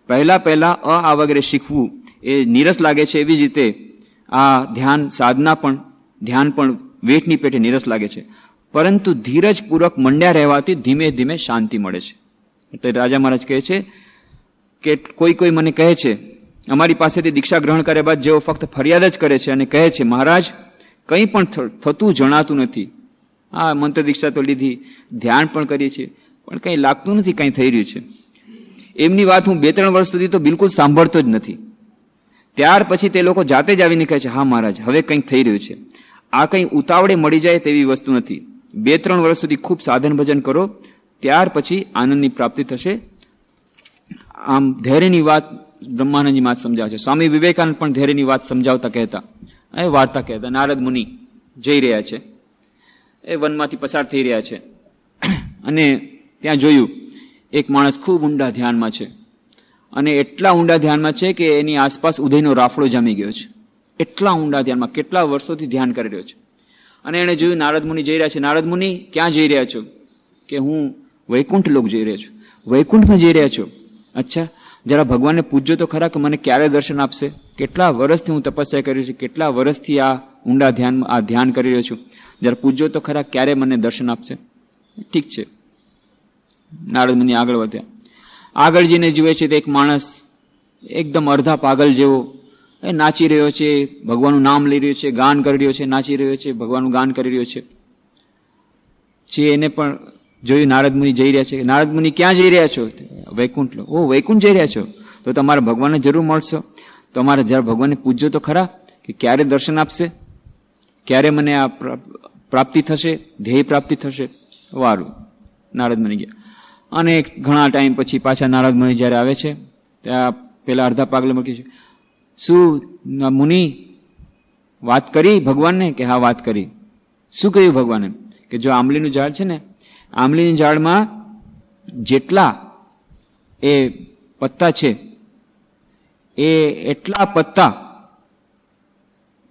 પહેલા આ વગેરે શીખવું એ નીરસ લાગે છે, એવી જ રીતે આ ધ્યાન પણ વેઠની પેટે નીરસ લાગે છે, પરંતુ ધીરજપૂર્વક મંડ્યા રહેવાથી ધીમે ધીમે શાંતિ મળે છે. એટલે રાજા મહારાજ કહે છે કે કોઈ મને કહે છે અમારી પાસેથી દીક્ષા ગ્રહણ કર્યા બાદ જેઓ ફક્ત ફરિયાદ જ કરે છે અને કહે છે મહારાજ કંઈ પણ થતું જણાતું નથી, આ મંત્ર દીક્ષા તો લીધી, ધ્યાન પણ કરીએ છીએ, પણ કંઈ લાગતું નથી કંઈ થઈ રહ્યું છે. એમની વાત હું 2-3 વર્ષ સુધી તો બિલકુલ સાંભળતો જ નથી. ત્યાર પછી તે લોકો જાતે જ આવીને કહે છે હા મહારાજ હવે કંઈક થઈ રહ્યું છે. આ કંઈ ઉતાવળે મળી જાય તેવી વસ્તુ નથી. 2-3 વર્ષ સુધી ખૂબ સાધન ભજન કરો, ત્યાર પછી આનંદની પ્રાપ્તિ થશે. આમ ધૈર્યની વાત બ્રહ્માનંદજી મહારાજ સમજાવે છે. સ્વામી વિવેકાનંદ પણ ધૈર્યની વાત સમજાવતા કહેતા, વાર્તા કહેતા. નારદ મુનિ જઈ રહ્યા છે, એ વનમાંથી પસાર થઈ રહ્યા છે, અને ત્યાં જોયું એક માણસ ખૂબ ઊંડા ધ્યાનમાં છે, અને એટલા ઊંડા ધ્યાનમાં છે કે એની આસપાસ ઉદયનો રાફડો જામી ગયો છે. એટલા ઊંડા ધ્યાનમાં, કેટલા વર્ષોથી ધ્યાન કરી રહ્યો છે. અને એણે જોયું નારદ મુનિ જઈ રહ્યા છે. નારદ મુનિ ક્યાં જઈ રહ્યા છો? કે હું વૈકુંઠ લોક જઈ રહ્યો છું. વૈકુંઠમાં જઈ રહ્યા છો? અચ્છા, જરા ભગવાનને પૂછજો તો ખરા કે મને ક્યારે દર્શન આપશે? કેટલા વર્ષથી હું તપસ્યા કરી છું, કેટલા વર્ષથી આ ઊંડા ધ્યાન કરી રહ્યો છું, જરા પૂછજો તો ખરા ક્યારે મને દર્શન આપશે? ઠીક છે. નારદ મુનિ આગળ વધ્યા. આગળ જઈને જુએ છે તો એક માણસ એકદમ અડધા પાગલ જેવો એ નાચી રહ્યો છે, ભગવાનનું નામ લઈ રહ્યો છે, ગાન કરી રહ્યો છે, નાચી રહ્યો છે, ભગવાનનું ગાન કરી રહ્યો છે. એને પણ જોયું નારદ મુનિ જઈ રહ્યા છે. નારદ મુનિ ક્યાં જઈ રહ્યા છો? વૈકુંઠ. ઓ વૈકુંઠ જઈ રહ્યા છો તો તમારા ભગવાનને જરૂર મળશો. તમારે જરા ભગવાનને પૂછજો તો ખરા કે ક્યારે દર્શન આપશે, ક્યારે મને આ પ્રાપ્તિ થશે, ધ્યેય પ્રાપ્તિ થશે. વારું. નારદ મુનિ ગયા. અને ઘણા ટાઈમ પછી પાછા નારદ મુનિ જયારે આવે છે ત્યાં પેલા અડધા પાગલે મૂકી છે. શું મુનિ વાત કરી ભગવાનને? કે હા વાત કરી. શું કહ્યું ભગવાને? કે જો આંબલીનું ઝાડ છે ને, આંબલીની ઝાડમાં જેટલા એ પત્તા છે એ એટલા પત્તા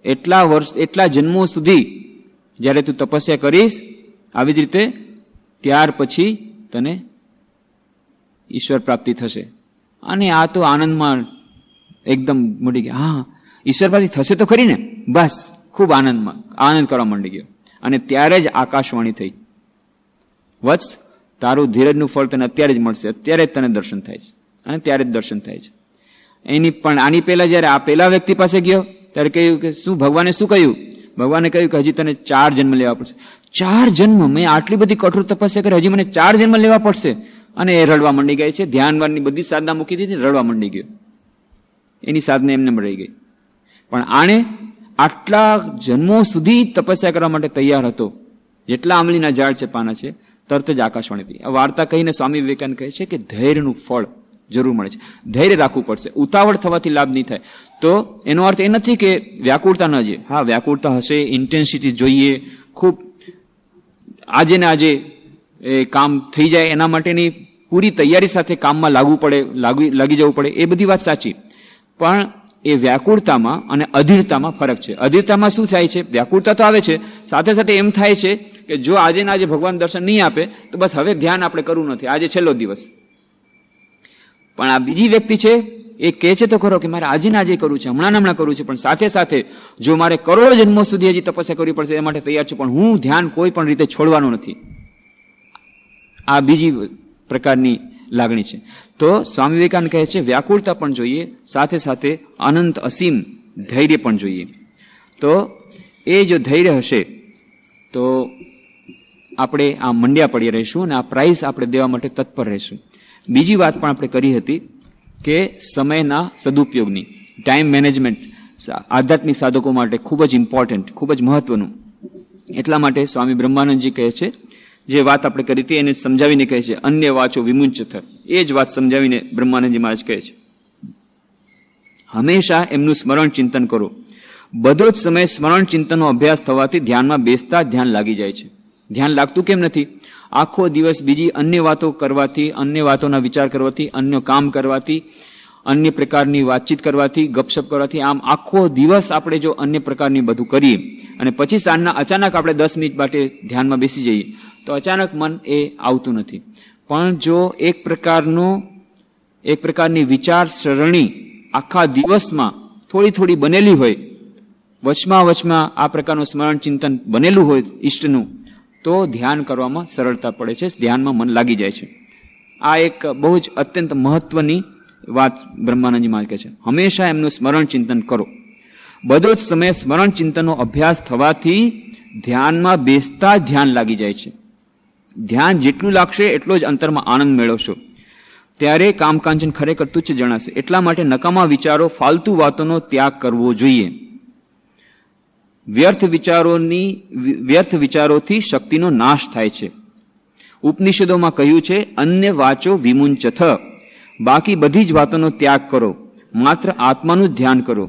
એટલા વર્ષ એટલા જન્મો સુધી જ્યારે તું તપસ્યા કરીશ આવી જ રીતે, ત્યાર પછી તને ઈશ્વર પ્રાપ્તિ થશે. અને આ તો આનંદમાં એકદમ મળી ગયા. હા ઈશ્વર પ્રાપ્તિ થશે તો ખરી ને, બસ ખૂબ આનંદ કરવા માંડી ગયો. અને ત્યારે જ આકાશવાણી થઈ, વત્સ તારું ધીરજનું ફળ તને અત્યારે જ મળશે, અત્યારે જ તને દર્શન થાય છે. અને ત્યારે જ દર્શન થાય છે. એની પણ આની પહેલા જયારે આ પેલા વ્યક્તિ પાસે ગયો ત્યારે કહ્યું કે શું ભગવાને શું કહ્યું? ભગવાને કહ્યું કે હજી તને 4 જન્મ લેવા પડશે. 4 જન્મ? મેં આટલી બધી કઠોર તપસ્યા કરી, હજી મને 4 જન્મ લેવા પડશે? અને એ રડવા માંડી ગઈ છે. ધ્યાનવારની બધી સાધના મૂકી દીધી, રડવા માંડી ગયો. એની સાધના એમને રહી ગઈ. પણ આણે આટલા જન્મો સુધી તપસ્યા કરવા માટે તૈયાર હતો. જેટલા આંબલીના ઝાડ છે, પાના છે, તરત જ આકાશવાણી થઈ. આ વાર્તા કહીને સ્વામી વિવેકાનંદ કહે છે કે ધૈર્યનું ફળ જરૂર મળે છે. ધૈર્ય રાખવું પડશે. ઉતાવળ થવાથી લાભ નહીં થાય. તો એનો અર્થ એ નથી કે વ્યાકુળતા ન જોઈએ. હા વ્યાકુળતા હશે, ઇન્ટેન્સિટી જોઈએ, ખૂબ આજે ને આજે એ કામ થઈ જાય એના માટેની પૂરી તૈયારી સાથે કામમાં લાગી જવું પડે, એ બધી વાત સાચી. પણ એ વ્યાકુળતામાં અને અધીરતામાં ફરક છે. અધીરતામાં શું થાય છે? વ્યાકુળતા તો આવે છે, સાથે સાથે એમ થાય છે કે જો આજે ને આજે ભગવાન દર્શન નહીં આપે તો બસ હવે ધ્યાન આપણે કરવું નથી, આજે છેલ્લો દિવસ. પણ આ બીજી વ્યક્તિ છે એ કહે છે તો ખરો કે મારે આજે ને આજે કરવું છે, હમણાં કરવું છે, પણ સાથે સાથે જો મારે કરોડો જન્મો સુધી હજી તપસ્યા કરવી પડશે એ માટે તૈયાર છું, પણ હું ધ્યાન કોઈ પણ રીતે છોડવાનું નથી. આ બીજી પ્રકારની લાગણી છે. તો સ્વામી વિવેકાનંદ કહે છે વ્યાકુળતા પણ જોઈએ, સાથે સાથે અનંત અસીમ ધૈર્ય પણ જોઈએ. તો એ જો ધૈર્ય હશે તો આપણે આ મંડ્યા પડી રહીશું અને આ પ્રાઇઝ આપણે દેવા માટે તત્પર રહીશું. બીજી વાત પણ આપણે કરી હતી કે સમયના સદુપયોગની, ટાઈમ મેનેજમેન્ટ આધ્યાત્મિક સાધકો માટે ખૂબ જ ઇમ્પોર્ટન્ટ, ખૂબ જ મહત્વનું. એટલા માટે સ્વામી બ્રહ્માનંદજી કહે છે, જે વાત આપણે કરી હતી એને સમજાવીને કહે છે, અન્ય વાચો વિમુંચત. એ જ વાત સમજાવીને બ્રહ્માનંદજી મહારાજ કહે છે, હંમેશા એમનું સ્મરણ ચિંતન કરો. બધો જ સમય સ્મરણ ચિંતનનો અભ્યાસ થવાથી ધ્યાનમાં બેસતા ધ્યાન લાગી જાય છે. ધ્યાન લાગતું કેમ નથી? આખો દિવસ બીજી અન્ય વાતો કરવાથી, અન્ય વાતોના વિચાર કરવાથી, અન્ય કામ કરવાથી, અન્ય પ્રકારની વાતચીત કરવાથી, ગપશપ કરવાથી, આમ આખો દિવસ આપણે જો અન્ય પ્રકારની બધું કરીએ અને પછી સાંજના અચાનક આપણે 10 મિનિટ માટે ધ્યાનમાં બેસી જઈએ તો અચાનક મન એ આવતું નથી. પણ જો એક પ્રકારની વિચાર સરણી આખા દિવસમાં થોડી થોડી બનેલી હોય, વચમાં આ પ્રકારનું સ્મરણ ચિંતન બનેલું હોય ઈષ્ટનું, તો ધ્યાન કરવામાં સરળતા પડે છે, ધ્યાનમાં મન લાગી જાય છે. આ એક બહુ જ અત્યંત મહત્વની વાત બ્રહ્માનંદજી મહારાજ કહે છે, હંમેશા એમનું સ્મરણ ચિંતન કરો. બધો જ સમય સ્મરણ ચિંતનનો અભ્યાસ થવાથી ધ્યાનમાં બેસતા ધ્યાન લાગી જાય છે. ધ્યાન જેટલું લાગશે એટલો જ અંતરમાં આનંદ મેળવશો. ત્યારે કામકાંચન ખરેખર તુચ્છ જણાશે. એટલા માટે નકામા વિચારો, ફાલતુ વાતોનો ત્યાગ કરવો જોઈએ. વ્યર્થ વિચારોથી શક્તિનો નાશ થાય છે. ઉપનિષદોમાં કહ્યું છે, અન્ય વાચો વિમુંચથ. બાકી બધી જ વાતોનો ત્યાગ કરો, માત્ર આત્માનું જ ધ્યાન કરો.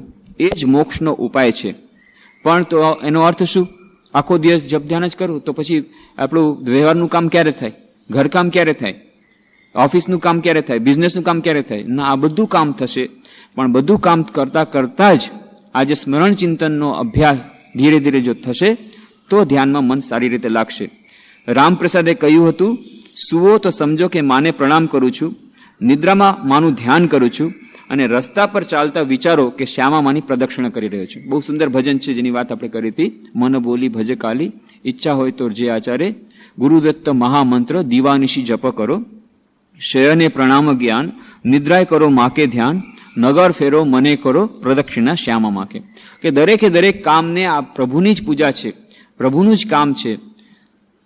એ જ મોક્ષનો ઉપાય છે. પણ તો એનો અર્થ શું? આખો દિવસ જપ ધ્યાન જ કરવું તો પછી આપણું વ્યવહારનું કામ ક્યારે થાય? ઘરકામ ક્યારે થાય? ઓફિસનું કામ ક્યારે થાય? બિઝનેસનું કામ ક્યારે થાય? ના, આ બધું કામ થશે, પણ બધું કામ કરતા જ આ જે સ્મરણ ચિંતનનો અભ્યાસ ધીરે ધીરે જો થશે તો ધ્યાનમાં મન સારી રીતે લાગશે. રામપ્રસાદે કહ્યું હતું, સુવો તો સમજો કે માને પ્રણામ કરું છું, નિદ્રામાં માનું ધ્યાન કરું છું, અને રસ્તા પર ચાલતા વિચારો કે શ્યામા માની પ્રદક્ષિણા કરી રહ્યો છું. બહુ સુંદર ભજન છે જેની વાત આપણે કરી હતી. મન બોલી ભજ કાલી, ઈચ્છા હોય તો જે આચારે, ગુરુદત્ત મહામંત્ર દીવાનિશી જપ કરો, શયને પ્રણામ જ્ઞાન, નિદ્રાય કરો માકે ધ્યાન, નગર ફેરો મને કરો પ્રદક્ષિણા શ્યામા માકે. કે દરેક કામને આ પ્રભુની જ પૂજા છે, પ્રભુનું જ કામ છે.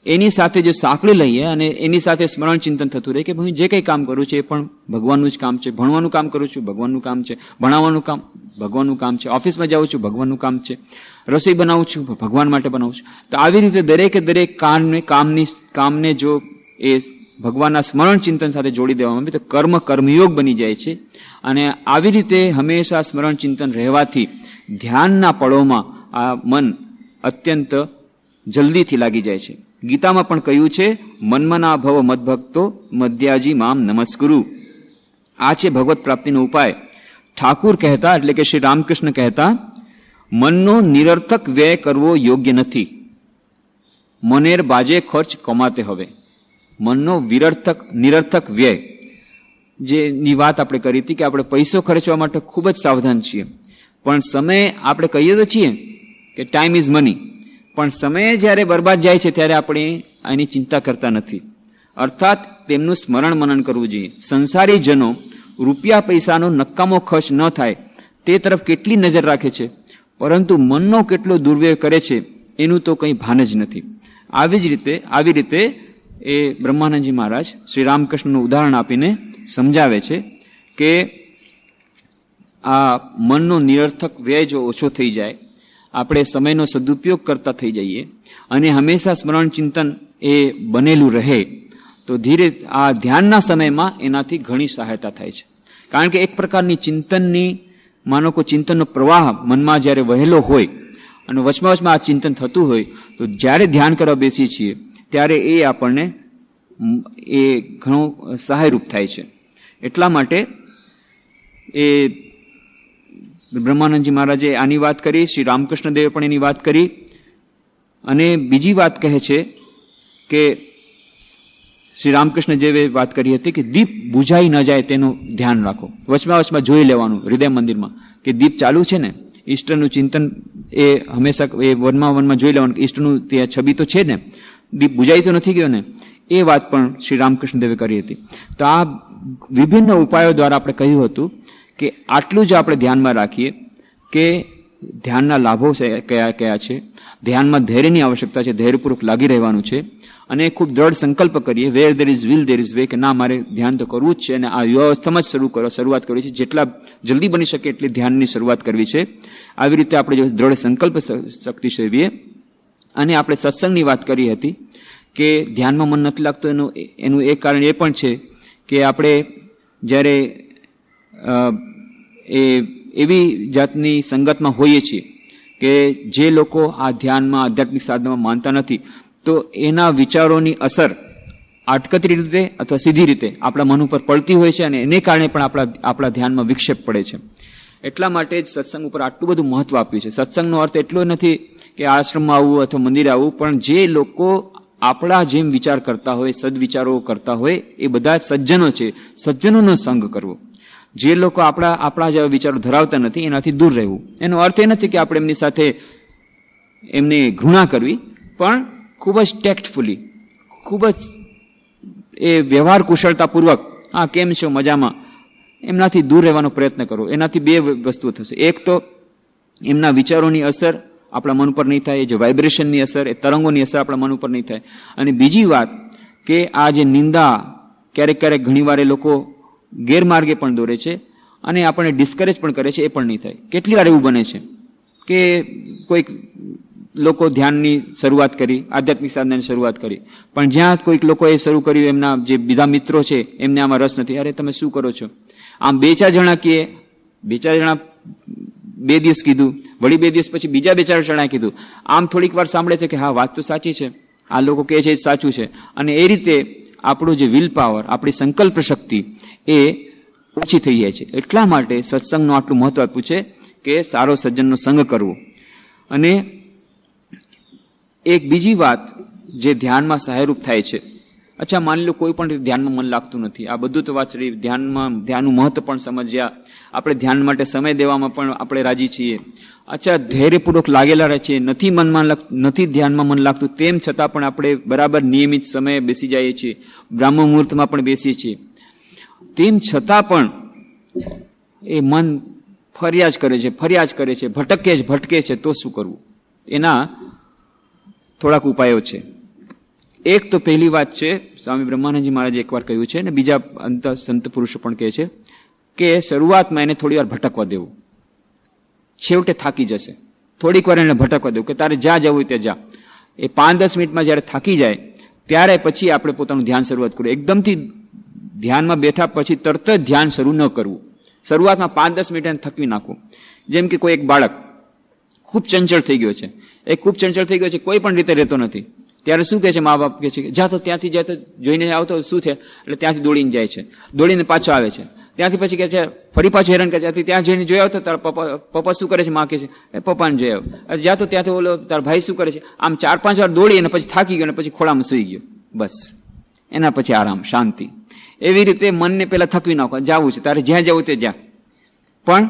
એની સાથે જે સાંકળી લઈએ અને એની સાથે સ્મરણ ચિંતન થતું રહે કે હું જે કંઈ કામ કરું છું એ પણ ભગવાનનું જ કામ છે. ભણવાનું કામ કરું છું, ભગવાનનું કામ છે. ભણાવવાનું કામ ભગવાનનું કામ છે. ઓફિસમાં જાઉં છું, ભગવાનનું કામ છે. રસોઈ બનાવું છું, ભગવાન માટે બનાવું છું. તો આવી રીતે દરેક કામને જો એ ભગવાનના સ્મરણ ચિંતન સાથે જોડી દેવામાં આવે તો કર્મયોગ બની જાય છે. અને આવી રીતે હંમેશા સ્મરણ ચિંતન રહેવાથી ધ્યાનના પળોમાં આ મન અત્યંત જલ્દીથી લાગી જાય છે. ગીતામાં પણ કહ્યું છે, મન્મના ભવ મદભક્તો મધ્યાજી મામ નમસ્કુરુ. આ છે ભગવત પ્રાપ્તિનો ઉપાય. ઠાકુર કહેતા, એટલે કે શ્રી રામકૃષ્ણ કહેતા, મનનો નિરર્થક વ્યય કરવો યોગ્ય નથી. મનેર બાજે ખર્ચ કમાતે હવે. મનનો નિરર્થક વ્યય, જેની વાત આપણે કરી હતી કે આપણે પૈસો ખર્ચવા માટે ખૂબ જ સાવધાન છીએ, પણ સમય આપણે કહીએ તો છીએ કે ટાઈમ ઇઝ મની, પણ સમય જ્યારે બરબાદ જાય છે ત્યારે આપણે એની ચિંતા કરતા નથી. અર્થાત તેમનું સ્મરણ મનન કરવું જોઈએ. સંસારી જનો રૂપિયા પૈસાનો નકામો ખર્ચ ન થાય તે તરફ કેટલી નજર રાખે છે, પરંતુ મનનો કેટલો દુર્વ્યય કરે છે એનું તો કંઈ ભાન જ નથી. આવી રીતે એ બ્રહ્માનંદજી મહારાજ શ્રી રામકૃષ્ણનું ઉદાહરણ આપીને સમજાવે છે કે આ મનનો નિરર્થક વ્યય જો ઓછો થઈ જાય, આપણે સમયનો સદુપયોગ કરતા થઈ જઈએ અને હંમેશા સ્મરણ ચિંતન એ બનેલું રહે તો ધીરે આ ધ્યાનના સમયમાં એનાથી ઘણી સહાયતા થાય છે. કારણ કે એક પ્રકારની માનો કે ચિંતનનો પ્રવાહ મનમાં જ્યારે વહેલો હોય અને વચમાં આ ચિંતન થતું હોય તો જ્યારે ધ્યાન કરવા બેસીએ છીએ ત્યારે એ આપણને એ ઘણું સહાયરૂપ થાય છે. એટલા માટે એ બ્રહ્માનંદજી મહારાજે આની વાત કરી, શ્રી રામકૃષ્ણ દેવે પણ એની વાત કરી. અને બીજી વાત કહે છે કે શ્રી રામકૃષ્ણ દેવે વાત કરી હતી કે દીપ બુઝાઈ ન જાય તેનું ધ્યાન રાખો. વચમાં જોઈ લેવાનું હૃદય મંદિરમાં કે દીપ ચાલુ છે ને, ઈષ્ટનું ચિંતન એ હંમેશા એ વનમાં જોઈ લેવાનું કે ઈષ્ટનું ત્યાં છબી તો છે ને, દીપ બુઝાઈ તો નથી ગયો ને. એ વાત પણ શ્રી રામકૃષ્ણ દેવે કરી હતી. તો આ વિભિન્ન ઉપાયો દ્વારા આપણે કહ્યું હતું કે આટલું જ આપણે ધ્યાનમાં રાખીએ કે ધ્યાનના લાભો કયા કયા છે, ધ્યાનમાં ધૈર્યની આવશ્યકતા છે, ધૈર્યપૂર્વક લાગી રહેવાનું છે, અને ખૂબ દ્રઢ સંકલ્પ કરીએ where there is will there is way, કે ના મારે ધ્યાન તો કરવું જ છે અને આ યુવાવસ્થામાં જ શરૂઆત કરવી છે, જેટલા જલ્દી બની શકે એટલી ધ્યાનની શરૂઆત કરવી છે. આવી રીતે આપણે જો દ્રઢ સંકલ્પ શક્તિ સેવીએ અને આપણે સત્સંગની વાત કરી હતી કે ધ્યાનમાં મન નથી લાગતું એનું એક કારણ એ પણ છે કે આપણે જ્યારે એવી જાતની સંગતમાં હોઈએ છીએ કે જે લોકો આ ધ્યાનમાં આધ્યાત્મિક સાધનામાં માનતા નથી, તો એના વિચારોની અસર આટકતરી રીતે અથવા સીધી રીતે આપણા મન ઉપર પડતી હોય છે અને એને કારણે પણ આપણા ધ્યાનમાં વિક્ષેપ પડે છે. એટલા માટે જ સત્સંગ ઉપર આટલું બધું મહત્વ આપ્યું છે. સત્સંગનો અર્થ એટલો નથી કે આશ્રમમાં આવવું અથવા મંદિરે આવવું, પણ જે લોકો આપણા જેમ વિચાર કરતા હોય, સદવિચારો કરતા હોય, એ બધા સજ્જનો છે. સજ્જનોનો સંગ કરવો. જે લોકો આપણા જેવા વિચારો ધરાવતા નથી એનાથી દૂર રહેવું. એનો અર્થ એ નથી કે આપણે એમની સાથે એમની ઘૃણા કરવી, પણ ખૂબ જ ટેક્ટફુલી, ખૂબ જ એ વ્યવહાર કુશળતાપૂર્વક, હા કેમ છો, મજામાં, એમનાથી દૂર રહેવાનો પ્રયત્ન કરો. એનાથી બે વસ્તુઓ થશે. એક તો એમના વિચારોની અસર આપણા મન ઉપર નહીં થાય, એ જે વાઇબ્રેશનની અસર, એ તરંગોની અસર આપણા મન ઉપર નહીં થાય. અને બીજી વાત કે આ જે નિંદા ક્યારેક ક્યારેક ઘણીવાર એ લોકો ગેરમાર્ગે પણ દોરે છે અને આપણને ડિસ્કરેજ પણ કરે છે, એ પણ નહીં થાય. કેટલી વાર એવું બને છે કે કોઈક લોકો ધ્યાનની શરૂઆત કરી, આધ્યાત્મિક સાધનાની શરૂઆત કરી, પણ જ્યાં કોઈક લોકોએ શરૂ કર્યું, એમના જે બીજા મિત્રો છે એમને આમાં રસ નથી. અરે તમે શું કરો છો? આમ બે ચાર જણા 2 દિવસ કીધું, વળી 2 દિવસ પછી બીજા 2-4 જણાએ કીધું. આમ થોડીક વાર સાંભળે છે કે હા વાત તો સાચી છે, આ લોકો કહે છે એ સાચું છે, અને એ રીતે આપણું જે વિલ પાવર, આપણી સંકલ્પ શક્તિ એ ઓછી થઈ જાય છે. એટલા માટે સત્સંગનું આટલું મહત્વ આપ્યું છે કે સારો સજ્જનનો સંગ કરવો. અને એક બીજી વાત જે ધ્યાનમાં સહાયરૂપ થાય છે, અચ્છા માની લો કોઈ પણ રીતે ધ્યાનમાં મન લાગતું નથી, આ બધું તો વાત છે, ધ્યાનનું મહત્વ પણ સમજ્યા, આપણે ધ્યાન માટે સમય દેવામાં પણ આપણે રાજી છીએ. અચ્છા ધૈર્યપૂર્વક લાગેલા રહે છે, નથી ધ્યાનમાં મન લાગતું, તેમ છતાં પણ આપણે બરાબર નિયમિત સમયે બેસી જઈએ છીએ, બ્રાહ્મ મુહૂર્તમાં પણ બેસીએ છીએ, તેમ છતાં પણ એ મન ફરિયાદ કરે છે, ભટકે છે, તો શું કરવું? એના થોડાક ઉપાયો છે. એક તો પહેલી વાત છે, સ્વામી બ્રહ્માનંદજી મહારાજે એકવાર કહ્યું છે, અને બીજા સંત પુરુષો પણ કહે છે કે શરૂઆતમાં એને થોડી વાર ભટકવા દેવું, છેવટે થાકી જશે. થોડીક વાર એને ભટકવા દેવું કે તારે જ્યાં જવું ત્યાં જા. એ 5-10 મિનિટમાં જ્યારે થાકી જાય ત્યારે પછી આપણે પોતાનું ધ્યાન શરૂઆત કરવું. એકદમથી ધ્યાનમાં બેઠા પછી તરત જ ધ્યાન શરૂ ન કરવું. શરૂઆતમાં 5-10 મિનિટ એને થકવી નાખવું. જેમ કે કોઈ એક બાળક ખૂબ ચંચળ થઈ ગયો છે, કોઈ પણ રીતે રહેતો નથી, ત્યારે શું કહે છે મા બાપ? કહે છે જા તો ત્યાંથી જાય તો જોઈને આવતો શું છે, એટલે ત્યાંથી દોડીને જાય છે, દોડીને પાછો આવે છે, ત્યાંથી પછી કહે છે ફરી પાછું હેરાન કરે છે, ત્યાં જઈને જોઈ આવતો તારા પપ્પા શું કરે છે? માં કહે છે એ પપ્પાને જોઈ આવ. જા તો ત્યાંથી ઓલો તારા ભાઈ શું કરે છે? આમ 4-5 વાર દોડી અને પછી થાકી ગયો અને પછી ખોળામાં સૂઈ ગયો. બસ એના પછી આરામ, શાંતિ. એવી રીતે મનને પેલા થકવી નાખો, જવું છે તારે જ્યાં જવું તે જ્યાં. પણ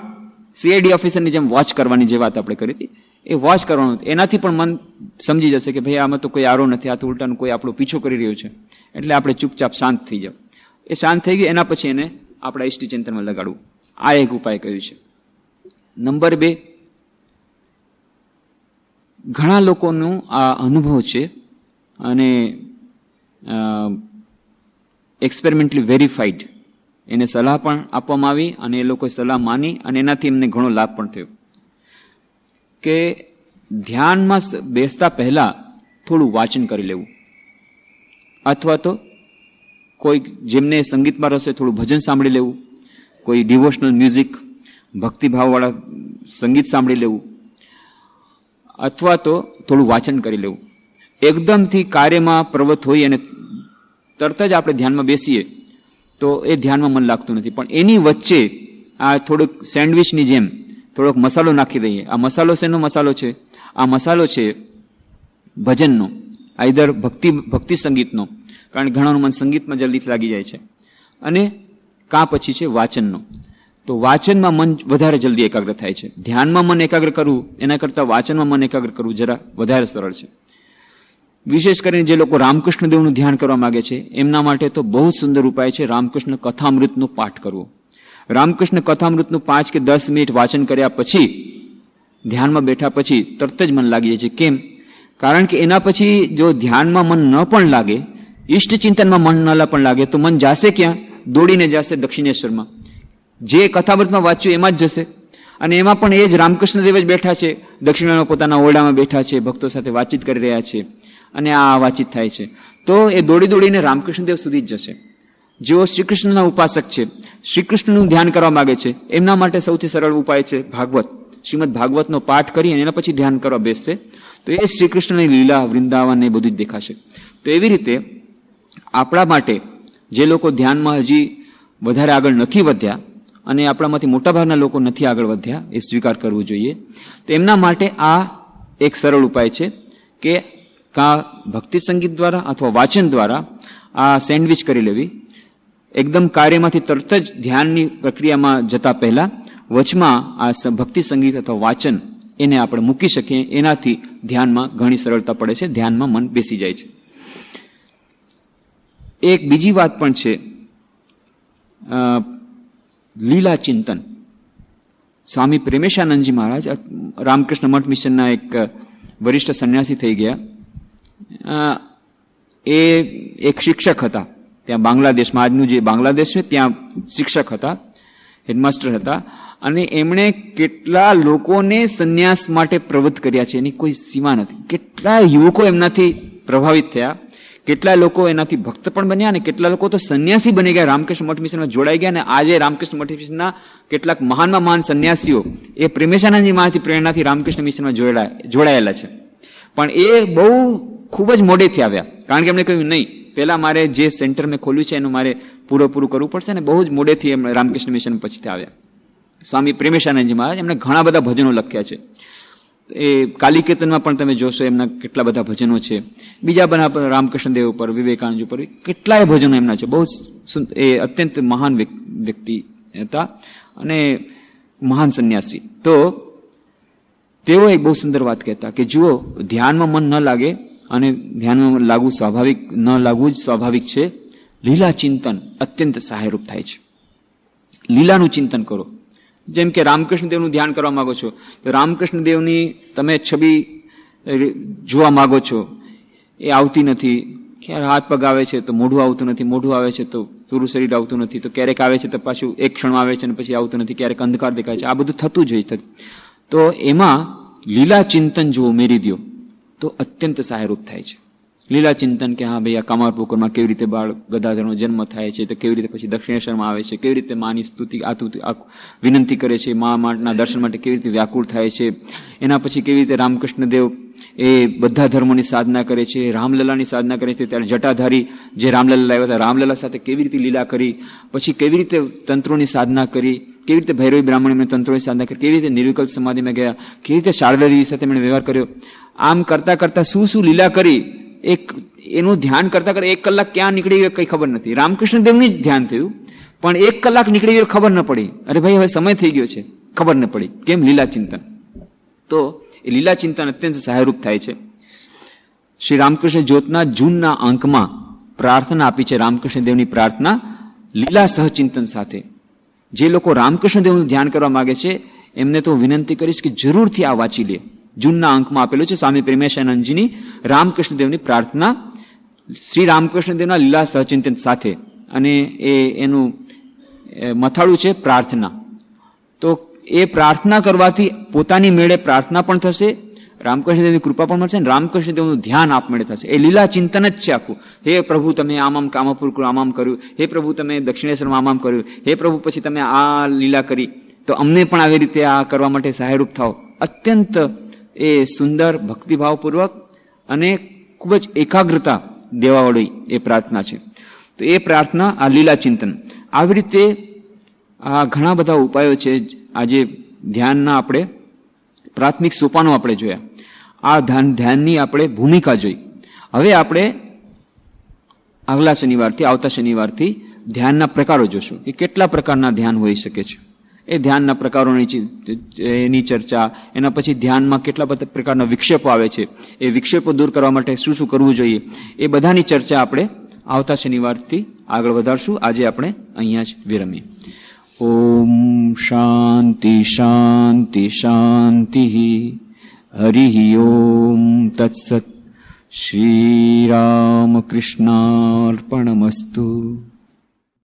સીઆઈડી ઓફિસરની જેમ વોચ કરવાની જે વાત આપણે કરી હતી, એ વોચ કરવાનું. એનાથી પણ મન સમજી જશે કે ભાઈ આમાં તો કોઈ આરો નથી, આ તો ઉલટાનું કોઈ આપણો પીછો કરી રહ્યું છે, એટલે આપણે ચૂપચાપ શાંત થઈ જાવ. એ શાંત થઈ ગયું, એના પછી એને આપણા ઇષ્ટચિંતનમાં લગાડવું. આ એક ઉપાય કહ્યું છે. નંબર 2, ઘણા લોકોનું આ અનુભવ છે અને એક્સપેરિમેન્ટલી વેરીફાઈડ, એને સલાહ પણ આપવામાં આવી અને એ લોકોએ સલાહ માની અને એનાથી એમને ઘણો લાભ પણ થયો કે ધ્યાનમાં બેસતા પહેલા થોડું વાંચન કરી લેવું, અથવા તો કોઈ જેમને સંગીતમાં રસ હોય થોડું ભજન સાંભળી લેવું, કોઈ ડિવોશનલ મ્યુઝિક, ભક્તિભાવવાળા સંગીત સાંભળી લેવું, અથવા તો થોડું વાંચન કરી લેવું. એકદમથી કાર્યમાં પ્રવૃત્ત હોય અને તરત જ આપણે ધ્યાનમાં બેસીએ તો એ ધ્યાનમાં મન લાગતું નથી. પણ એની વચ્ચે આ થોડુંક સેન્ડવિચની જેમ થોડોક મસાલો નાખી દઈએ. આ મસાલો શેનો મસાલો છે? આ મસાલો છે ભજનનો, આઈધર ભક્તિ સંગીતનો, કારણ કે ઘણાનું મન સંગીતમાં જલ્દીથી લાગી જાય છે, અને કાં પછી છે વાંચનનો. તો વાંચનમાં મન વધારે જલ્દી એકાગ્ર થાય છે. ધ્યાનમાં મન એકાગ્ર કરવું એના કરતાં વાંચનમાં મન એકાગ્ર કરવું જરા વધારે સરળ છે. વિશેષ કરીને જે લોકો રામકૃષ્ણ દેવનું ધ્યાન કરવા માંગે છે એમના માટે તો બહુ સુંદર ઉપાય છે રામકૃષ્ણ કથામૃતનો પાઠ કરવો. રામકૃષ્ણ કથામૃતનું 5 કે 10 મિનિટ વાંચન કર્યા પછી ધ્યાનમાં બેઠા પછી તરત જ મન લાગી જાય છે. કેમ? કારણ કે એના પછી જો ધ્યાનમાં મન ન પણ લાગે, ઇષ્ટચિંતનમાં મન ન પણ લાગે, તો મન જાશે ક્યાં? દોડીને જશે દક્ષિણેશ્વરમાં. જે કથામૃતમાં વાંચ્યું એમાં જ જશે. અને એમાં પણ એ જ રામકૃષ્ણદેવ જ બેઠા છે, દક્ષિણામાં પોતાના ઓરડામાં બેઠા છે, ભક્તો સાથે વાતચીત કરી રહ્યા છે, અને આ વાતચીત થાય છે. તો એ દોડી દોડીને રામકૃષ્ણદેવ સુધી જ જશે. જેઓ શ્રીકૃષ્ણના ઉપાસક છે, શ્રીકૃષ્ણનું ધ્યાન કરવા માંગે છે, એમના માટે સૌથી સરળ ઉપાય છે ભાગવત. શ્રીમદ ભાગવતનો પાઠ કરી અને એના પછી ધ્યાન કરવા બેસશે તો એ શ્રીકૃષ્ણની લીલા, વૃંદાવન એ બધું જ દેખાશે. તો એવી રીતે આપણા માટે જે લોકો ધ્યાનમાં હજી વધારે આગળ નથી વધ્યા, અને આપણામાંથી મોટાભાગના લોકો નથી આગળ વધ્યા, એ સ્વીકાર કરવું જોઈએ. તો એમના માટે આ એક સરળ ઉપાય છે કે કાં ભક્તિ સંગીત દ્વારા અથવા વાંચન દ્વારા આ સેન્ડવિચ કરી લેવી. એકદમ કાર્યમાંથી તરત જ ધ્યાનની પ્રક્રિયામાં જતા પહેલા વચમાં આ ભક્તિ સંગીત અથવા વાંચન એને આપણે મૂકી શકીએ. એનાથી ધ્યાનમાં ઘણી સરળતા પડે છે, ધ્યાનમાં મન બેસી જાય છે. એક બીજી વાત પણ છે, લીલા ચિંતન. સ્વામી પ્રેમેશાનંદજી મહારાજ રામકૃષ્ણ મઠ મિશનના એક વરિષ્ઠ સંન્યાસી થઈ ગયા. એ એક શિક્ષક હતા ત્યાં બાંગ્લાદેશમાં, આજનું જે બાંગ્લાદેશ છે ત્યાં શિક્ષક હતા, હેડમાસ્ટર હતા. અને એમણે કેટલા લોકોને સંન્યાસ માટે પ્રવૃત્ત કર્યા છે એની કોઈ સીમા નથી. કેટલા યુવકો એમનાથી પ્રભાવિત થયા, કેટલા લોકો એનાથી ભક્ત પણ બન્યા, અને કેટલા લોકો તો સંન્યાસી બની ગયા, રામકૃષ્ણ મઠ મિશનમાં જોડાઈ ગયા. અને આજે રામકૃષ્ણ મઠ મિશનના કેટલાક મહાનમાં મહાન સંન્યાસીઓ એ પ્રેમેશાનંદજી મહારાજની પ્રેરણાથી રામકૃષ્ણ મિશનમાં જોડાયેલા છે. પણ એ બહુ ખૂબ જ મોડેથી આવ્યા, કારણ કે એમણે કહ્યું નહીં, પહેલા મારે જે સેન્ટર મેં ખોલ્યું છે એનું મારે પૂરેપૂરું કરવું પડશે, અને બહુ જ મોડેથી એમણે રામકૃષ્ણ મિશન પછીથી આવ્યા. સ્વામી પ્રેમેશાનંદજી મહારાજ એમણે ઘણા બધા ભજનો લખ્યા છે. એ કાલી કીર્તનમાં પણ તમે જોશો એમના કેટલા બધા ભજનો છે. બીજા બધા રામકૃષ્ણદેવ ઉપર, વિવેકાનંદ ઉપર કેટલાય ભજનો એમના છે. બહુ એ અત્યંત મહાન વ્યક્તિ હતા અને મહાન સંન્યાસી. તો તેઓ એક બહુ સુંદર વાત કહેતા કે જુઓ, ધ્યાનમાં મન ન લાગે અને ધ્યાનમાં લાગવું સ્વાભાવિક, ન લાગવું જ સ્વાભાવિક છે. લીલા ચિંતન અત્યંત સહાયરૂપ થાય છે. લીલાનું ચિંતન કરો. જેમ કે રામકૃષ્ણદેવનું ધ્યાન કરવા માંગો છો તો રામકૃષ્ણદેવની તમે છબી જોવા માંગો છો, એ આવતી નથી. ક્યારે હાથ પગ આવે છે તો મોઢું આવતું નથી, મોઢું આવે છે તો પૂરું શરીર આવતું નથી, તો ક્યારેક આવે છે તો પાછું એક ક્ષણ આવે છે અને પછી આવતું નથી, ક્યારેક અંધકાર દેખાય છે. આ બધું થતું જ હોય. તો એમાં લીલા ચિંતન જો ઉમેરી દો તો અત્યંત સહાયરૂપ થાય છે. લીલા ચિંતન કે હા ભાઈ, આ કામારપુકુરમાં કેવી રીતે બાળ ગદાધરનો જન્મ થાય છે, તો કેવી રીતે પછી દક્ષિણેશ્વરમાં આવે છે, કેવી રીતે માની સ્તુતિ વિનંતી કરે છે, માના દર્શન માટે કેવી રીતે વ્યાકુળ થાય છે, એના પછી કેવી રીતે રામકૃષ્ણદેવ એ બધા ધર્મોની સાધના કરે છે, રામલલાની સાધના કરે છે. ત્યારે જટાધારી જે રામલલા લાવ્યા હતા, રામલલા સાથે કેવી રીતે લીલા કરી, પછી કેવી રીતે તંત્રોની સાધના કરી, કેવી રીતે ભૈરવી બ્રાહ્મણ તંત્રોની સાધના કરી, કેવી રીતે નિર્વિકલ્પ સમાધિમાં ગયા, કેવી રીતે શારદાદેવી સાથે એમણે વ્યવહાર કર્યો. આમ કરતા કરતા શું શું લીલા કરી, એનું ધ્યાન કરતા કરતા 1 કલાક ક્યાં નીકળી ગયો કઈ ખબર નથી. રામકૃષ્ણદેવનું જ ધ્યાન થયું, પણ 1 કલાક નીકળી ગયો ખબર ન પડી. અરે ભાઈ, હવે સમય થઈ ગયો છે, ખબર ન પડી. કેમ? લીલા ચિંતન. તો એ લીલા ચિંતન અત્યંત સહાયરૂપ થાય છે. શ્રી રામકૃષ્ણ જ્યોતના જૂનના અંકમાં પ્રાર્થના આપી છે, રામકૃષ્ણદેવની પ્રાર્થના લીલા સહચિંતન સાથે. જે લોકો રામકૃષ્ણદેવનું ધ્યાન કરવા માંગે છે એમને તો વિનંતી કરીશ કે જરૂરથી આ વાંચી લે. જૂનના અંકમાં આપેલું છે સ્વામી પ્રેમેશાનંદજીની રામકૃષ્ણદેવની પ્રાર્થના શ્રી રામકૃષ્ણદેવના લીલા સહચિંતન સાથે, અને એનું મથાળું છે પ્રાર્થના. તો એ પ્રાર્થના કરવાથી પોતાની મેળે પ્રાર્થના પણ થશે, રામકૃષ્ણદેવની કૃપા પણ મળશે, અને રામકૃષ્ણદેવનું ધ્યાન આપમેળે થશે. એ લીલા ચિંતન જ છે આખું. હે પ્રભુ, તમે આમ કામાપુર આમ કર્યું, હે પ્રભુ તમે દક્ષિણેશ્વરમાં આમ કર્યું, હે પ્રભુ પછી તમે આ લીલા કરી, તો અમને પણ આવી રીતે આ કરવા માટે સહાયરૂપ થાવ. અત્યંત એ સુંદર ભક્તિભાવપૂર્વક અને ખૂબ જ એકાગ્રતા દેવાવાળી એ પ્રાર્થના છે. તો એ પ્રાર્થના, આ લીલા ચિંતન. આવી રીતે આ ઘણા બધા ઉપાયો છે. આજે ધ્યાનના આપણે પ્રાથમિક સોપાનો આપણે જોયા, આ ધ્યાનની આપણે ભૂમિકા જોઈ. હવે આપણે આગલા શનિવારથી, આવતા શનિવારથી ધ્યાનના પ્રકારો જોશું કે કેટલા પ્રકારના ધ્યાન હોઈ શકે છે. એ ધ્યાનના પ્રકારોની ચર્ચા, એના પછી ધ્યાનમાં કેટલા બધા પ્રકારના વિક્ષેપો આવે છે, એ વિક્ષેપો દૂર કરવા માટે શું શું કરવું જોઈએ, એ બધાની ચર્ચા આપણે આવતા શનિવારથી આગળ વધારશું. આજે આપણે અહીંયા જ વિરમીએ. ઓમ શાંતિ શાંતિ શાંતિ. હરિ ઓમ તત્સત. શ્રી રામકૃષ્ણાર્પણમસ્તુ.